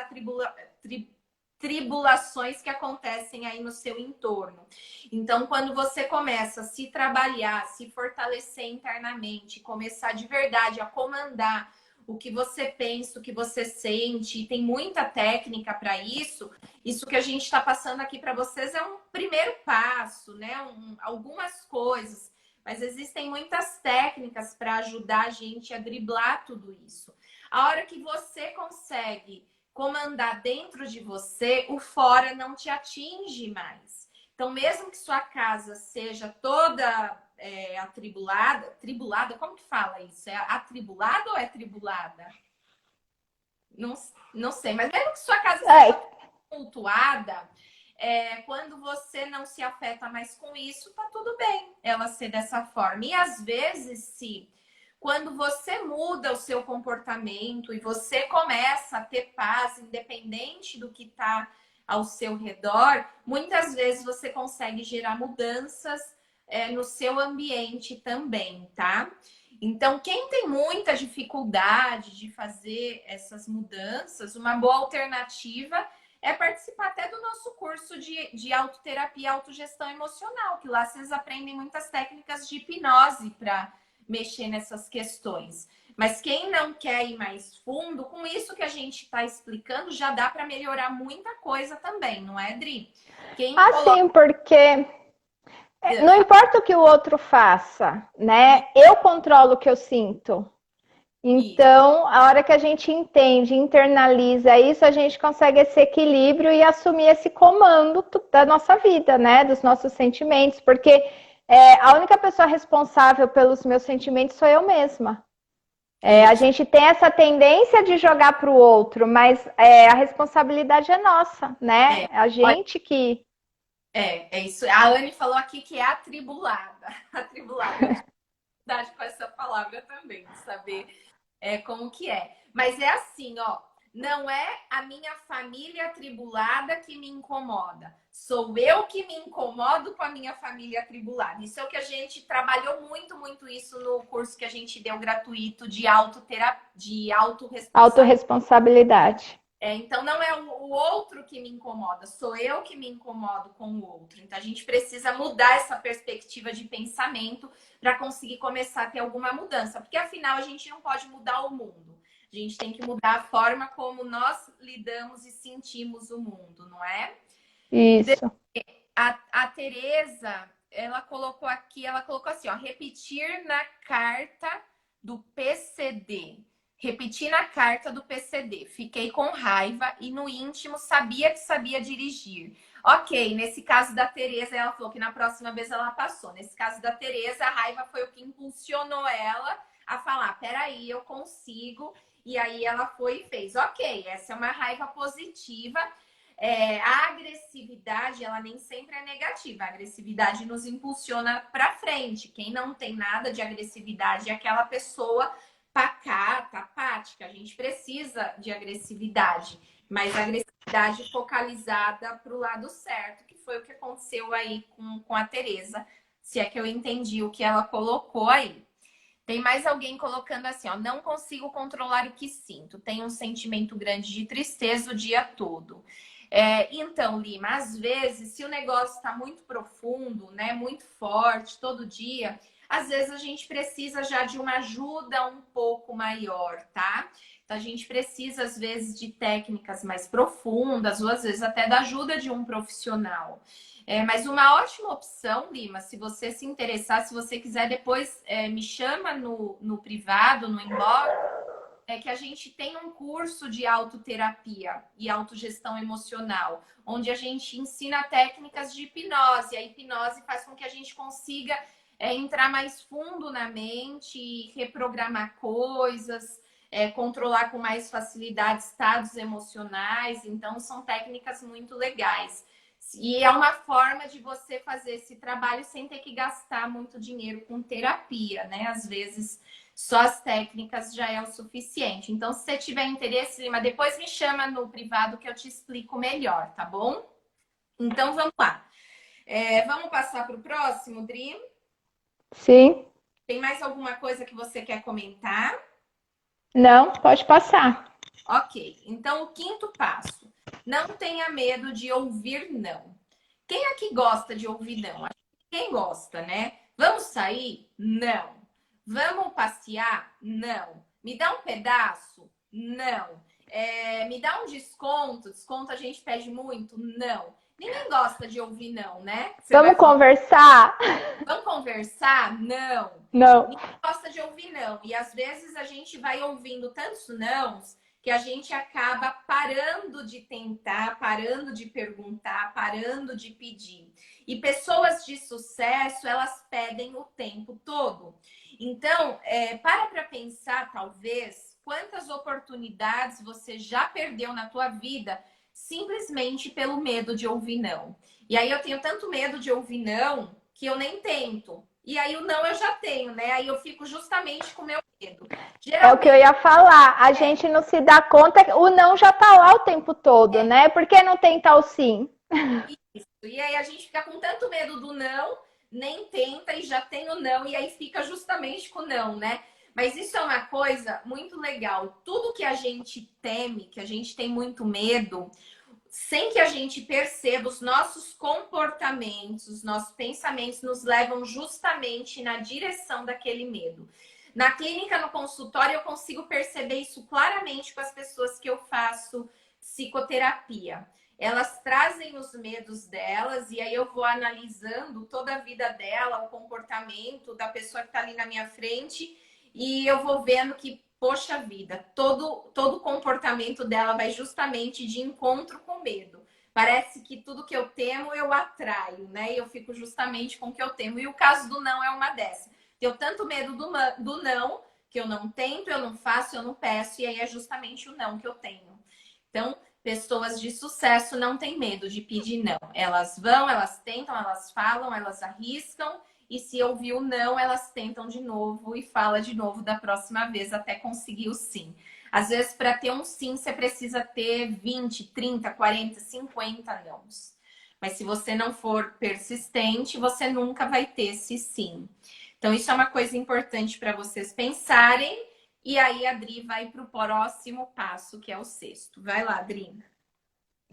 tribulações que acontecem aí no seu entorno. Então, quando você começa a se trabalhar, se fortalecer internamente, começar de verdade a comandar o que você pensa, o que você sente, e tem muita técnica para isso. Isso que a gente está passando aqui para vocês é um primeiro passo, né? Algumas coisas, mas existem muitas técnicas para ajudar a gente a driblar tudo isso. A hora que você consegue comandar dentro de você, o fora não te atinge mais. Então, mesmo que sua casa seja toda tribulada, como que fala isso? É atribulada ou é tribulada? Não sei, mas mesmo que sua casa seja tumultuada, quando você não se afeta mais com isso, tá tudo bem ela ser dessa forma. E às vezes, se quando você muda o seu comportamento e você começa a ter paz, independente do que está ao seu redor, muitas vezes você consegue gerar mudanças no seu ambiente também, tá? Então, quem tem muita dificuldade de fazer essas mudanças, uma boa alternativa é participar até do nosso curso de autoterapia e autogestão emocional, que lá vocês aprendem muitas técnicas de hipnose para mexer nessas questões. Mas quem não quer ir mais fundo, com isso que a gente está explicando, já dá para melhorar muita coisa também, não é, Dri? Sim, porque não importa o que o outro faça, né? Eu controlo o que eu sinto. Então, a hora que a gente entende, internaliza isso, a gente consegue esse equilíbrio e assumir esse comando da nossa vida, né? Dos nossos sentimentos, porque a única pessoa responsável pelos meus sentimentos sou eu mesma. A gente tem essa tendência de jogar para o outro, mas a responsabilidade é nossa, né? A gente que... É isso. A Anne falou aqui que é atribulada. Atribulada. Verdade com essa palavra também, de saber como que é. Mas é assim, ó. Não é a minha família atribulada que me incomoda. Sou eu que me incomodo com a minha família atribulada. Isso é o que a gente trabalhou muito isso no curso que a gente deu gratuito de autorresponsabilidade. Então, não é o outro que me incomoda, sou eu que me incomodo com o outro. Então, a gente precisa mudar essa perspectiva de pensamento para conseguir começar a ter alguma mudança. Porque, afinal, a gente não pode mudar o mundo. A gente tem que mudar a forma como nós lidamos e sentimos o mundo, não é? Isso. A Tereza, ela colocou aqui, ela colocou assim, ó, repetir na carta do PCD. Repeti na carta do PCD. Fiquei com raiva e no íntimo sabia que sabia dirigir. Ok, nesse caso da Tereza, ela falou que na próxima vez ela passou. Nesse caso da Tereza, a raiva foi o que impulsionou ela a falar, peraí, eu consigo. E aí ela foi e fez. Ok, essa é uma raiva positiva. A agressividade, ela nem sempre é negativa. A agressividade nos impulsiona para frente. Quem não tem nada de agressividade é aquela pessoa pacata, apática. A gente precisa de agressividade, mas agressividade focalizada para o lado certo, que foi o que aconteceu aí com a Tereza, se é que eu entendi o que ela colocou aí. Tem mais alguém colocando assim, ó, não consigo controlar o que sinto, tenho um sentimento grande de tristeza o dia todo. Então, Lima, às vezes, se o negócio está muito profundo, né, muito forte, todo dia, às vezes a gente precisa já de uma ajuda um pouco maior, tá? Então, a gente precisa, às vezes, de técnicas mais profundas, ou às vezes até da ajuda de um profissional. Mas uma ótima opção, Lima, se você se interessar, se você quiser, depois me chama no privado, no inbox, que a gente tem um curso de autoterapia e autogestão emocional, onde a gente ensina técnicas de hipnose. A hipnose faz com que a gente consiga entrar mais fundo na mente, reprogramar coisas, controlar com mais facilidade estados emocionais. Então, são técnicas muito legais. E é uma forma de você fazer esse trabalho sem ter que gastar muito dinheiro com terapia, né? Às vezes, só as técnicas já é o suficiente. Então, se você tiver interesse, Lima, depois me chama no privado que eu te explico melhor, tá bom? Então, vamos lá. Vamos passar para o próximo, Dri? Sim. Tem mais alguma coisa que você quer comentar? Não, pode passar. Ok. Então, o quinto passo. Não tenha medo de ouvir não. Quem aqui gosta de ouvir não? Acho que quem gosta, né? Vamos sair? Não. Vamos passear? Não. Me dá um pedaço? Não. Me dá um desconto? Desconto a gente pede muito? Não. Ninguém gosta de ouvir não, né? Vamos conversar? Vamos conversar? Não. Não. Ninguém gosta de ouvir não. E às vezes a gente vai ouvindo tantos nãos que a gente acaba parando de tentar, parando de perguntar, parando de pedir. E pessoas de sucesso, elas pedem o tempo todo. Então, para pensar, talvez, quantas oportunidades você já perdeu na tua vida simplesmente pelo medo de ouvir não. E aí eu tenho tanto medo de ouvir não que eu nem tento. E aí o não eu já tenho, né? Aí eu fico justamente com o meu medo. É o que eu ia falar. A gente não se dá conta, o não já tá lá o tempo todo, né? Por que não tentar o sim? Isso. E aí a gente fica com tanto medo do não, nem tenta e já tem o não, e aí fica justamente com o não, né? Mas isso é uma coisa muito legal. Tudo que a gente teme, que a gente tem muito medo, sem que a gente perceba, os nossos comportamentos, os nossos pensamentos nos levam justamente na direção daquele medo. Na clínica, no consultório, eu consigo perceber isso claramente com as pessoas que eu faço psicoterapia. Elas trazem os medos delas e aí eu vou analisando toda a vida dela, o comportamento da pessoa que está ali na minha frente e eu vou vendo que, poxa vida, todo comportamento dela vai justamente de encontro com medo. Parece que tudo que eu temo eu atraio, né? E eu fico justamente com o que eu temo. E o caso do não é uma dessas. Tenho tanto medo do não, que eu não tento, eu não faço, eu não peço, e aí é justamente o não que eu tenho. Então, pessoas de sucesso não têm medo de pedir não. Elas vão, elas tentam, elas falam, elas arriscam, e se ouvir o não, elas tentam de novo e fala de novo da próxima vez até conseguir o sim. Às vezes, para ter um sim, você precisa ter 20, 30, 40, 50 nãos. Mas se você não for persistente, você nunca vai ter esse sim. Então, isso é uma coisa importante para vocês pensarem E aí a Dri vai para o próximo passo, que é o sexto. Vai lá, Dri.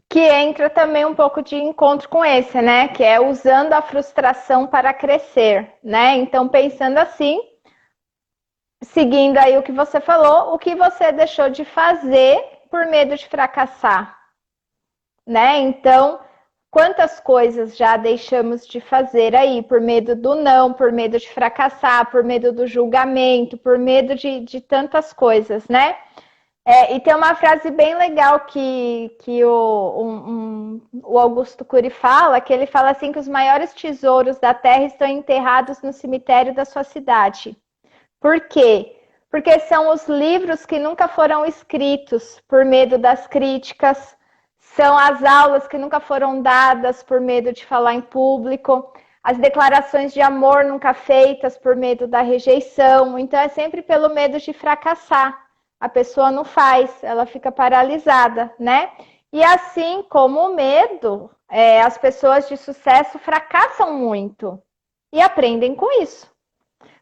Que entra também um pouco de encontro com esse, né? Que é usando a frustração para crescer, né? Então, pensando assim, seguindo aí o que você falou, o que você deixou de fazer por medo de fracassar, né? Então, quantas coisas já deixamos de fazer aí por medo do não, por medo de fracassar, por medo do julgamento, por medo de tantas coisas, né? E tem uma frase bem legal que o Augusto Cury fala, que ele fala assim que os maiores tesouros da Terra estão enterrados no cemitério da sua cidade. Por quê? Porque são os livros que nunca foram escritos por medo das críticas, são as aulas que nunca foram dadas por medo de falar em público, as declarações de amor nunca feitas por medo da rejeição. Então é sempre pelo medo de fracassar. A pessoa não faz, ela fica paralisada, né? E assim como o medo, as pessoas de sucesso fracassam muito e aprendem com isso.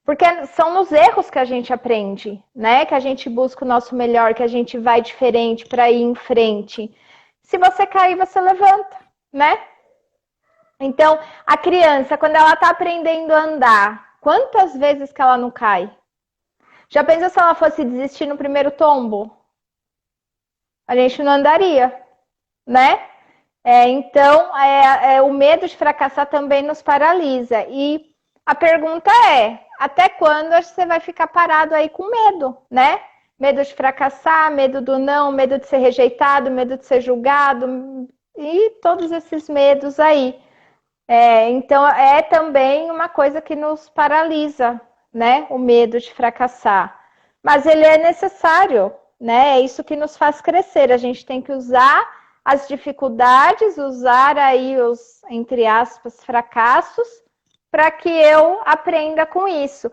Porque são nos erros que a gente aprende, né? Que a gente busca o nosso melhor, que a gente vai diferente para ir em frente. Se você cair, você levanta, né? Então, a criança, quando ela está aprendendo a andar, quantas vezes que ela não cai? Já pensou se ela fosse desistir no primeiro tombo? A gente não andaria, né? Então, o medo de fracassar também nos paralisa. E a pergunta é, até quando você vai ficar parado aí com medo, né? Medo de fracassar, medo do não, medo de ser rejeitado, medo de ser julgado, e todos esses medos aí. Então, é também uma coisa que nos paralisa, né? O medo de fracassar. Mas ele é necessário, né? É isso que nos faz crescer. A gente tem que usar as dificuldades, usar aí os, entre aspas, fracassos, para que eu aprenda com isso.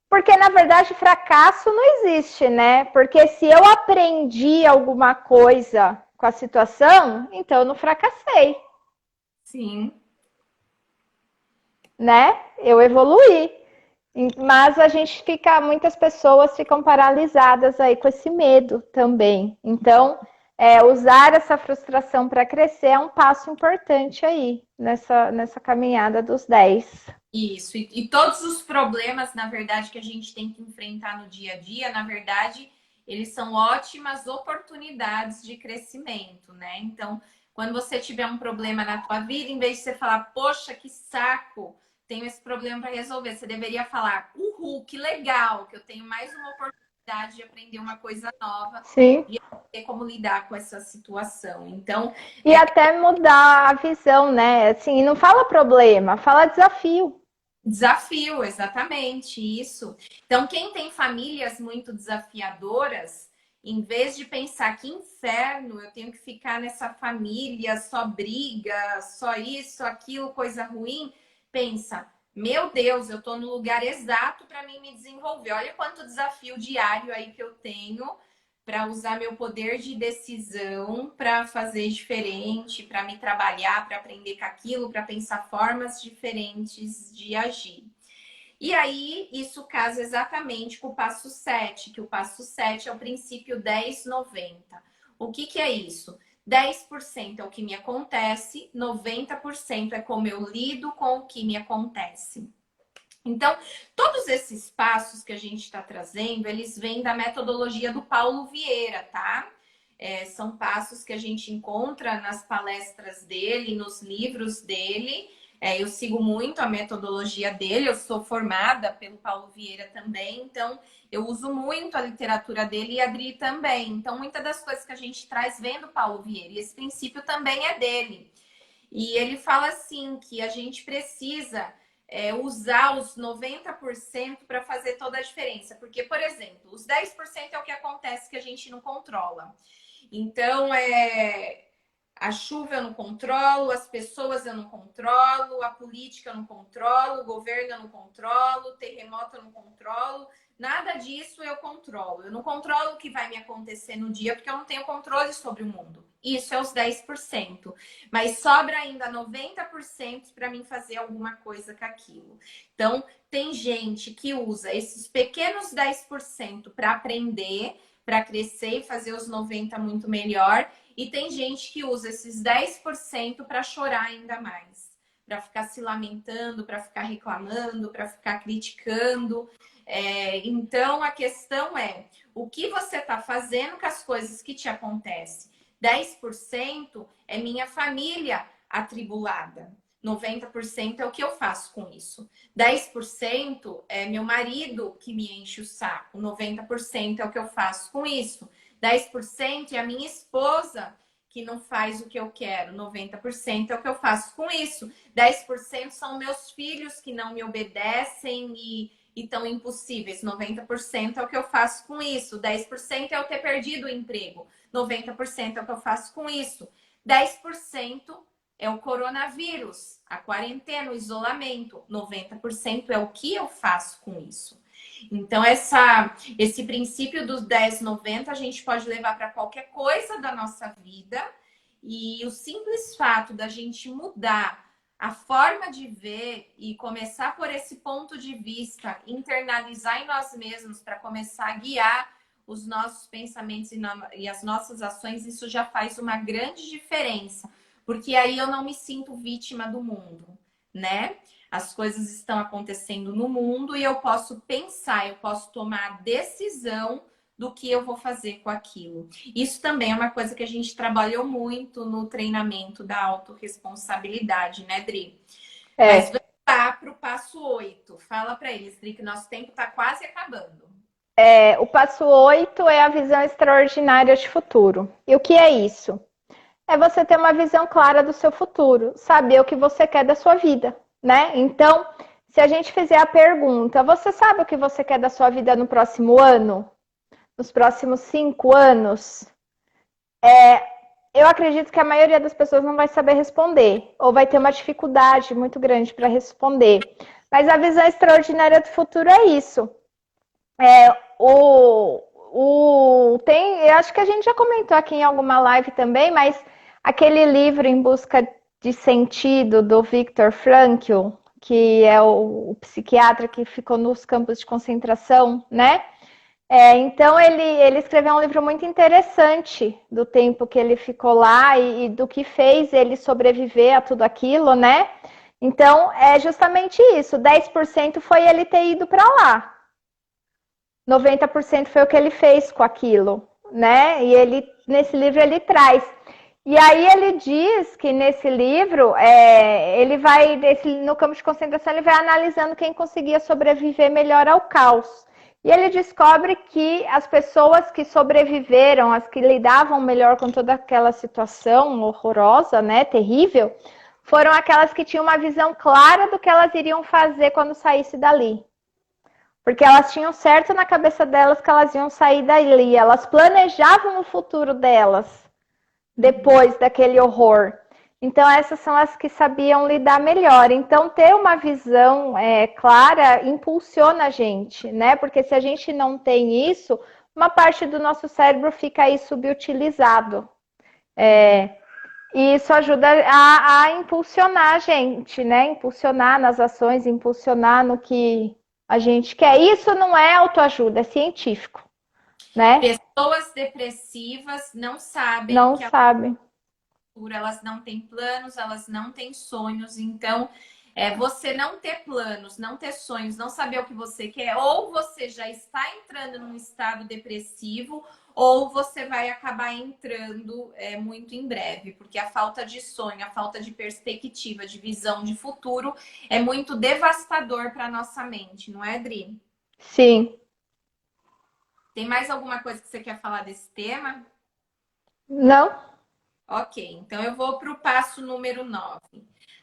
Porque, na verdade, fracasso não existe, né? Porque se eu aprendi alguma coisa com a situação, então eu não fracassei. Sim. Né? Eu evoluí. Mas a gente fica, muitas pessoas ficam paralisadas aí com esse medo também. Então, usar essa frustração para crescer é um passo importante aí nessa caminhada dos 10. Isso, e todos os problemas, na verdade, que a gente tem que enfrentar no dia a dia, na verdade, eles são ótimas oportunidades de crescimento, né? Então, quando você tiver um problema na tua vida, em vez de você falar, poxa, que saco, tenho esse problema para resolver, você deveria falar, uhul, que legal, que eu tenho mais uma oportunidade de aprender uma coisa nova. Sim. E aprender como lidar com essa situação. Então, e até mudar a visão, né? Assim, não fala problema, fala desafio. Desafio, exatamente, isso. Então, quem tem famílias muito desafiadoras, em vez de pensar que inferno, eu tenho que ficar nessa família, só briga, só isso, aquilo, coisa ruim, pensa, meu Deus, eu estou no lugar exato para mim me desenvolver. Olha quanto desafio diário aí que eu tenho para usar meu poder de decisão para fazer diferente, para me trabalhar, para aprender com aquilo, para pensar formas diferentes de agir. E aí, isso casa exatamente com o passo 7, que o passo 7 é o princípio 10-90. O que é isso? 10% é o que me acontece, 90% é como eu lido com o que me acontece. Então, todos esses passos que a gente está trazendo, eles vêm da metodologia do Paulo Vieira, tá? São passos que a gente encontra nas palestras dele, nos livros dele. Eu sigo muito a metodologia dele, eu sou formada pelo Paulo Vieira também, então eu uso muito a literatura dele e a Dri também. Então, muitas das coisas que a gente traz vem do Paulo Vieira, e esse princípio também é dele. E ele fala assim que a gente precisa usar os 90% para fazer toda a diferença. Porque, por exemplo, os 10% é o que acontece que a gente não controla. Então, a chuva eu não controlo, as pessoas eu não controlo, a política eu não controlo, o governo eu não controlo, o terremoto eu não controlo, Nada disso eu controlo. Eu não controlo o que vai me acontecer no dia, porque eu não tenho controle sobre o mundo. Isso é os 10%. Mas sobra ainda 90% para mim fazer alguma coisa com aquilo. Então, tem gente que usa esses pequenos 10% para aprender, para crescer e fazer os 90% muito melhor. E tem gente que usa esses 10% para chorar ainda mais. Para ficar se lamentando, para ficar reclamando, para ficar criticando. Então, a questão é o que você está fazendo com as coisas que te acontecem. 10% é minha família atribulada. 90% é o que eu faço com isso. 10% é meu marido que me enche o saco. 90% é o que eu faço com isso. 10% é a minha esposa que não faz o que eu quero. 90% é o que eu faço com isso. 10% são meus filhos que não me obedecem e tão impossíveis. 90% é o que eu faço com isso. 10% é eu ter perdido o emprego. 90% é o que eu faço com isso. 10% é o coronavírus, a quarentena, o isolamento. 90% é o que eu faço com isso. Então, esse princípio dos 10-90 a gente pode levar para qualquer coisa da nossa vida. E o simples fato da gente mudar a forma de ver e começar por esse ponto de vista, internalizar em nós mesmos para começar a guiar os nossos pensamentos e as nossas ações, isso já faz uma grande diferença. Porque aí eu não me sinto vítima do mundo, né? As coisas estão acontecendo no mundo e eu posso pensar, eu posso tomar a decisão do que eu vou fazer com aquilo. Isso também é uma coisa que a gente trabalhou muito no treinamento da autorresponsabilidade, né, Dri? Mas vamos lá para o passo 8. Fala para eles, Dri, que nosso tempo está quase acabando. O passo 8 é a visão extraordinária de futuro. E o que é isso? É você ter uma visão clara do seu futuro, saber o que você quer da sua vida, né? Então, se a gente fizer a pergunta, você sabe o que você quer da sua vida no próximo ano? Nos próximos 5 anos? Eu acredito que a maioria das pessoas não vai saber responder, ou vai ter uma dificuldade muito grande para responder. Mas a visão extraordinária do futuro é isso. Eu acho que a gente já comentou aqui em alguma live também, mas aquele livro Em Busca de Sentido, do Viktor Frankl, que é o psiquiatra que ficou nos campos de concentração, né? Então, ele escreveu um livro muito interessante do tempo que ele ficou lá e do que fez ele sobreviver a tudo aquilo, né? Então, é justamente isso. 10% foi ele ter ido para lá. 90% foi o que ele fez com aquilo, né? E nesse livro ele traz. E aí ele diz que nesse livro, no campo de concentração, ele vai analisando quem conseguia sobreviver melhor ao caos. E ele descobre que as pessoas que sobreviveram, as que lidavam melhor com toda aquela situação horrorosa, né, terrível, foram aquelas que tinham uma visão clara do que elas iriam fazer quando saísse dali. Porque elas tinham certo na cabeça delas que elas iam sair dali. Elas planejavam o futuro delas depois daquele horror. Então, essas são as que sabiam lidar melhor. Então, ter uma visão clara impulsiona a gente, né? Porque se a gente não tem isso, uma parte do nosso cérebro fica aí subutilizado. E isso ajuda a impulsionar a gente, né? Impulsionar nas ações, impulsionar no que a gente quer. Isso não é autoajuda, é científico, né? Pessoas depressivas não sabem elas não têm planos, elas não têm sonhos. Então, você não ter planos, não ter sonhos, não saber o que você quer, ou você já está entrando num estado depressivo, ou você vai acabar entrando muito em breve, porque a falta de sonho, a falta de perspectiva, de visão de futuro é muito devastador para nossa mente, não é, Dri? Sim. Tem mais alguma coisa que você quer falar desse tema? Não. Ok, então eu vou para o passo número 9.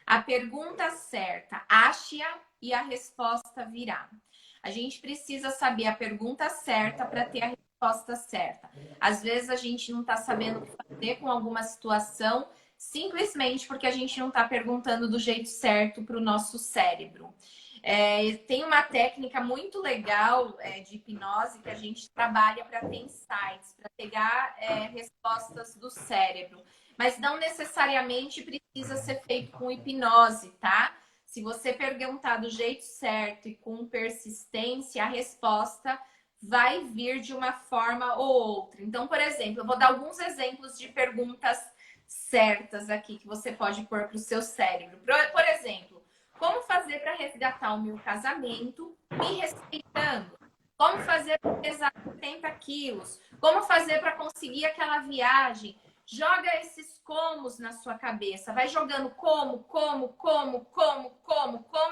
A pergunta certa, ache-a e a resposta virá. A gente precisa saber a pergunta certa para ter a resposta certa. Às vezes a gente não está sabendo o que fazer com alguma situação, simplesmente porque a gente não está perguntando do jeito certo para o nosso cérebro. Tem uma técnica muito legal de hipnose que a gente trabalha para ter insights, para pegar respostas do cérebro. Mas não necessariamente precisa ser feito com hipnose, tá? Se você perguntar do jeito certo e com persistência, a resposta vai vir de uma forma ou outra. Então, por exemplo, eu vou dar alguns exemplos de perguntas certas aqui que você pode pôr para o seu cérebro. Por exemplo, como fazer para resgatar o meu casamento me respeitando? Como fazer para pesar 70 quilos? Como fazer para conseguir aquela viagem? Joga esses comos na sua cabeça. Vai jogando como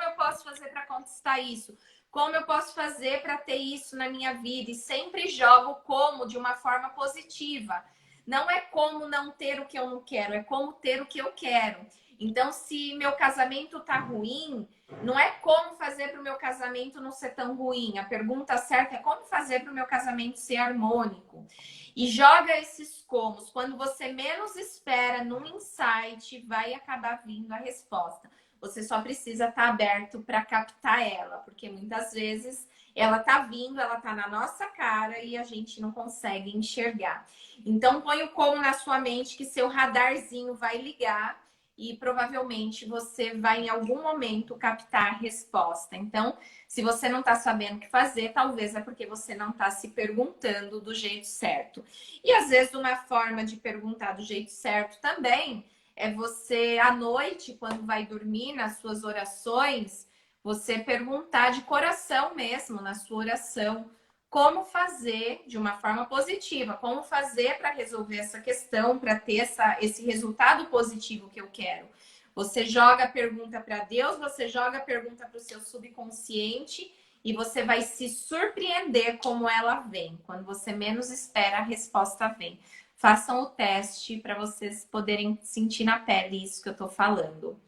eu posso fazer para conquistar isso? Como eu posso fazer para ter isso na minha vida? E sempre jogo como de uma forma positiva. Não é como não ter o que eu não quero, é como ter o que eu quero. Então, se meu casamento tá ruim, não é como fazer para o meu casamento não ser tão ruim. A pergunta certa é como fazer para o meu casamento ser harmônico. E joga esses comos. Quando você menos espera, num insight, vai acabar vindo a resposta. Você só precisa estar aberto para captar ela, porque muitas vezes ela tá vindo, ela tá na nossa cara e a gente não consegue enxergar. Então, põe o como na sua mente que seu radarzinho vai ligar e provavelmente você vai em algum momento captar a resposta. Então, se você não está sabendo o que fazer, talvez é porque você não está se perguntando do jeito certo. E às vezes uma forma de perguntar do jeito certo também é você, à noite, quando vai dormir, nas suas orações, você perguntar de coração mesmo, na sua oração, como fazer de uma forma positiva, como fazer para resolver essa questão, para ter esse resultado positivo que eu quero. Você joga a pergunta para Deus, você joga a pergunta para o seu subconsciente e você vai se surpreender como ela vem. Quando você menos espera, a resposta vem. Façam o teste para vocês poderem sentir na pele isso que eu estou falando.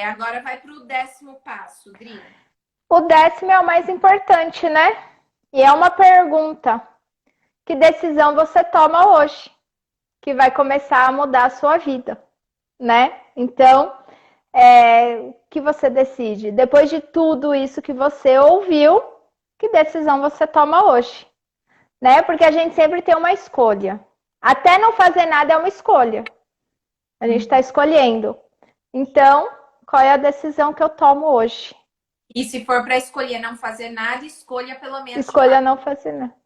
Agora vai para o 10º passo, Dri. O 10º é o mais importante, né? E é uma pergunta: que decisão você toma hoje que vai começar a mudar a sua vida, né? Então, o que você decide? Depois de tudo isso que você ouviu, que decisão você toma hoje, né? Porque a gente sempre tem uma escolha. Até não fazer nada é uma escolha. A gente está escolhendo. Então, qual é a decisão que eu tomo hoje? E se for para escolher não fazer nada, escolha pelo menos. Escolha não fazer nada.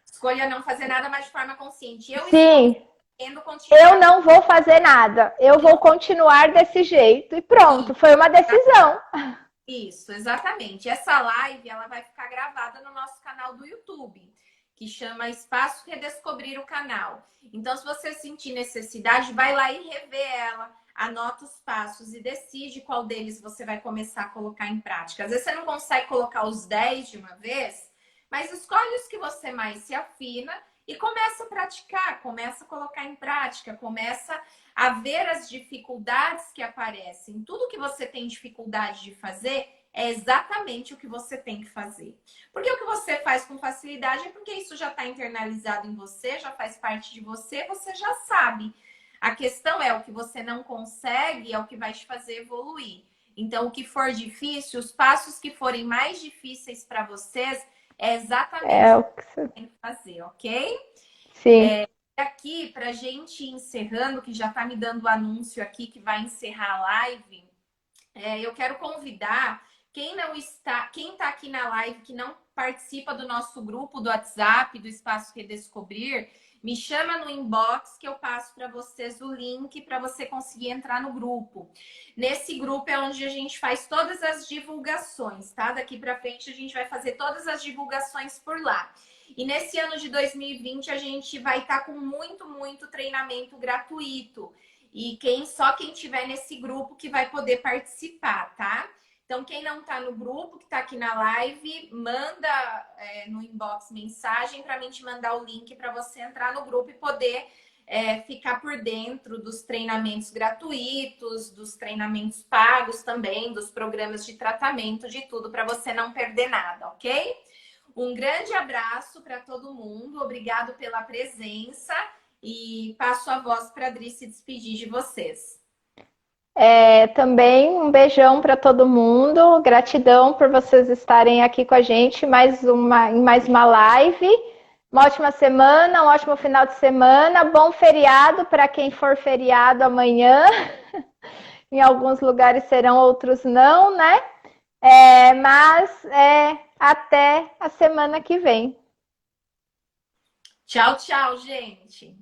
Escolha não fazer nada, mas de forma consciente. Sim. Eu não vou fazer nada. Eu vou continuar desse jeito. E pronto, foi uma decisão. Isso, exatamente. Essa live ela vai ficar gravada no nosso canal do YouTube, que chama Espaço Redescobrir o Canal. Então, se você sentir necessidade, vai lá e revê ela, anota os passos e decide qual deles você vai começar a colocar em prática. Às vezes você não consegue colocar os 10 de uma vez, mas escolhe os que você mais se afina e começa a praticar, começa a colocar em prática, começa a ver as dificuldades que aparecem. Tudo que você tem dificuldade de fazer é exatamente o que você tem que fazer. Porque o que você faz com facilidade é porque isso já está internalizado em você, já faz parte de você, você já sabe. A questão é o que você não consegue, é o que vai te fazer evoluir. Então, o que for difícil, os passos que forem mais difíceis para vocês, é exatamente o que você tem que fazer, ok? Sim. Aqui, para a gente ir encerrando, que já está me dando o anúncio aqui que vai encerrar a live, eu quero convidar quem está aqui na live, que não participa do nosso grupo do WhatsApp, do Espaço Redescobrir, me chama no inbox que eu passo para vocês o link para você conseguir entrar no grupo. Nesse grupo é onde a gente faz todas as divulgações, tá? Daqui para frente a gente vai fazer todas as divulgações por lá. E nesse ano de 2020 a gente vai estar com muito treinamento gratuito. E só quem tiver nesse grupo que vai poder participar, tá? Então, quem não tá no grupo, que tá aqui na live, manda no inbox mensagem para mim te mandar o link para você entrar no grupo e poder ficar por dentro dos treinamentos gratuitos, dos treinamentos pagos também, dos programas de tratamento, de tudo, para você não perder nada, ok? Um grande abraço para todo mundo, obrigado pela presença e passo a voz para a Adri se despedir de vocês. Também um beijão para todo mundo. Gratidão por vocês estarem aqui com a gente em mais uma live. Uma ótima semana, um ótimo final de semana. Bom feriado para quem for feriado amanhã. Em alguns lugares serão, outros não, né? Mas até a semana que vem. Tchau, tchau, gente.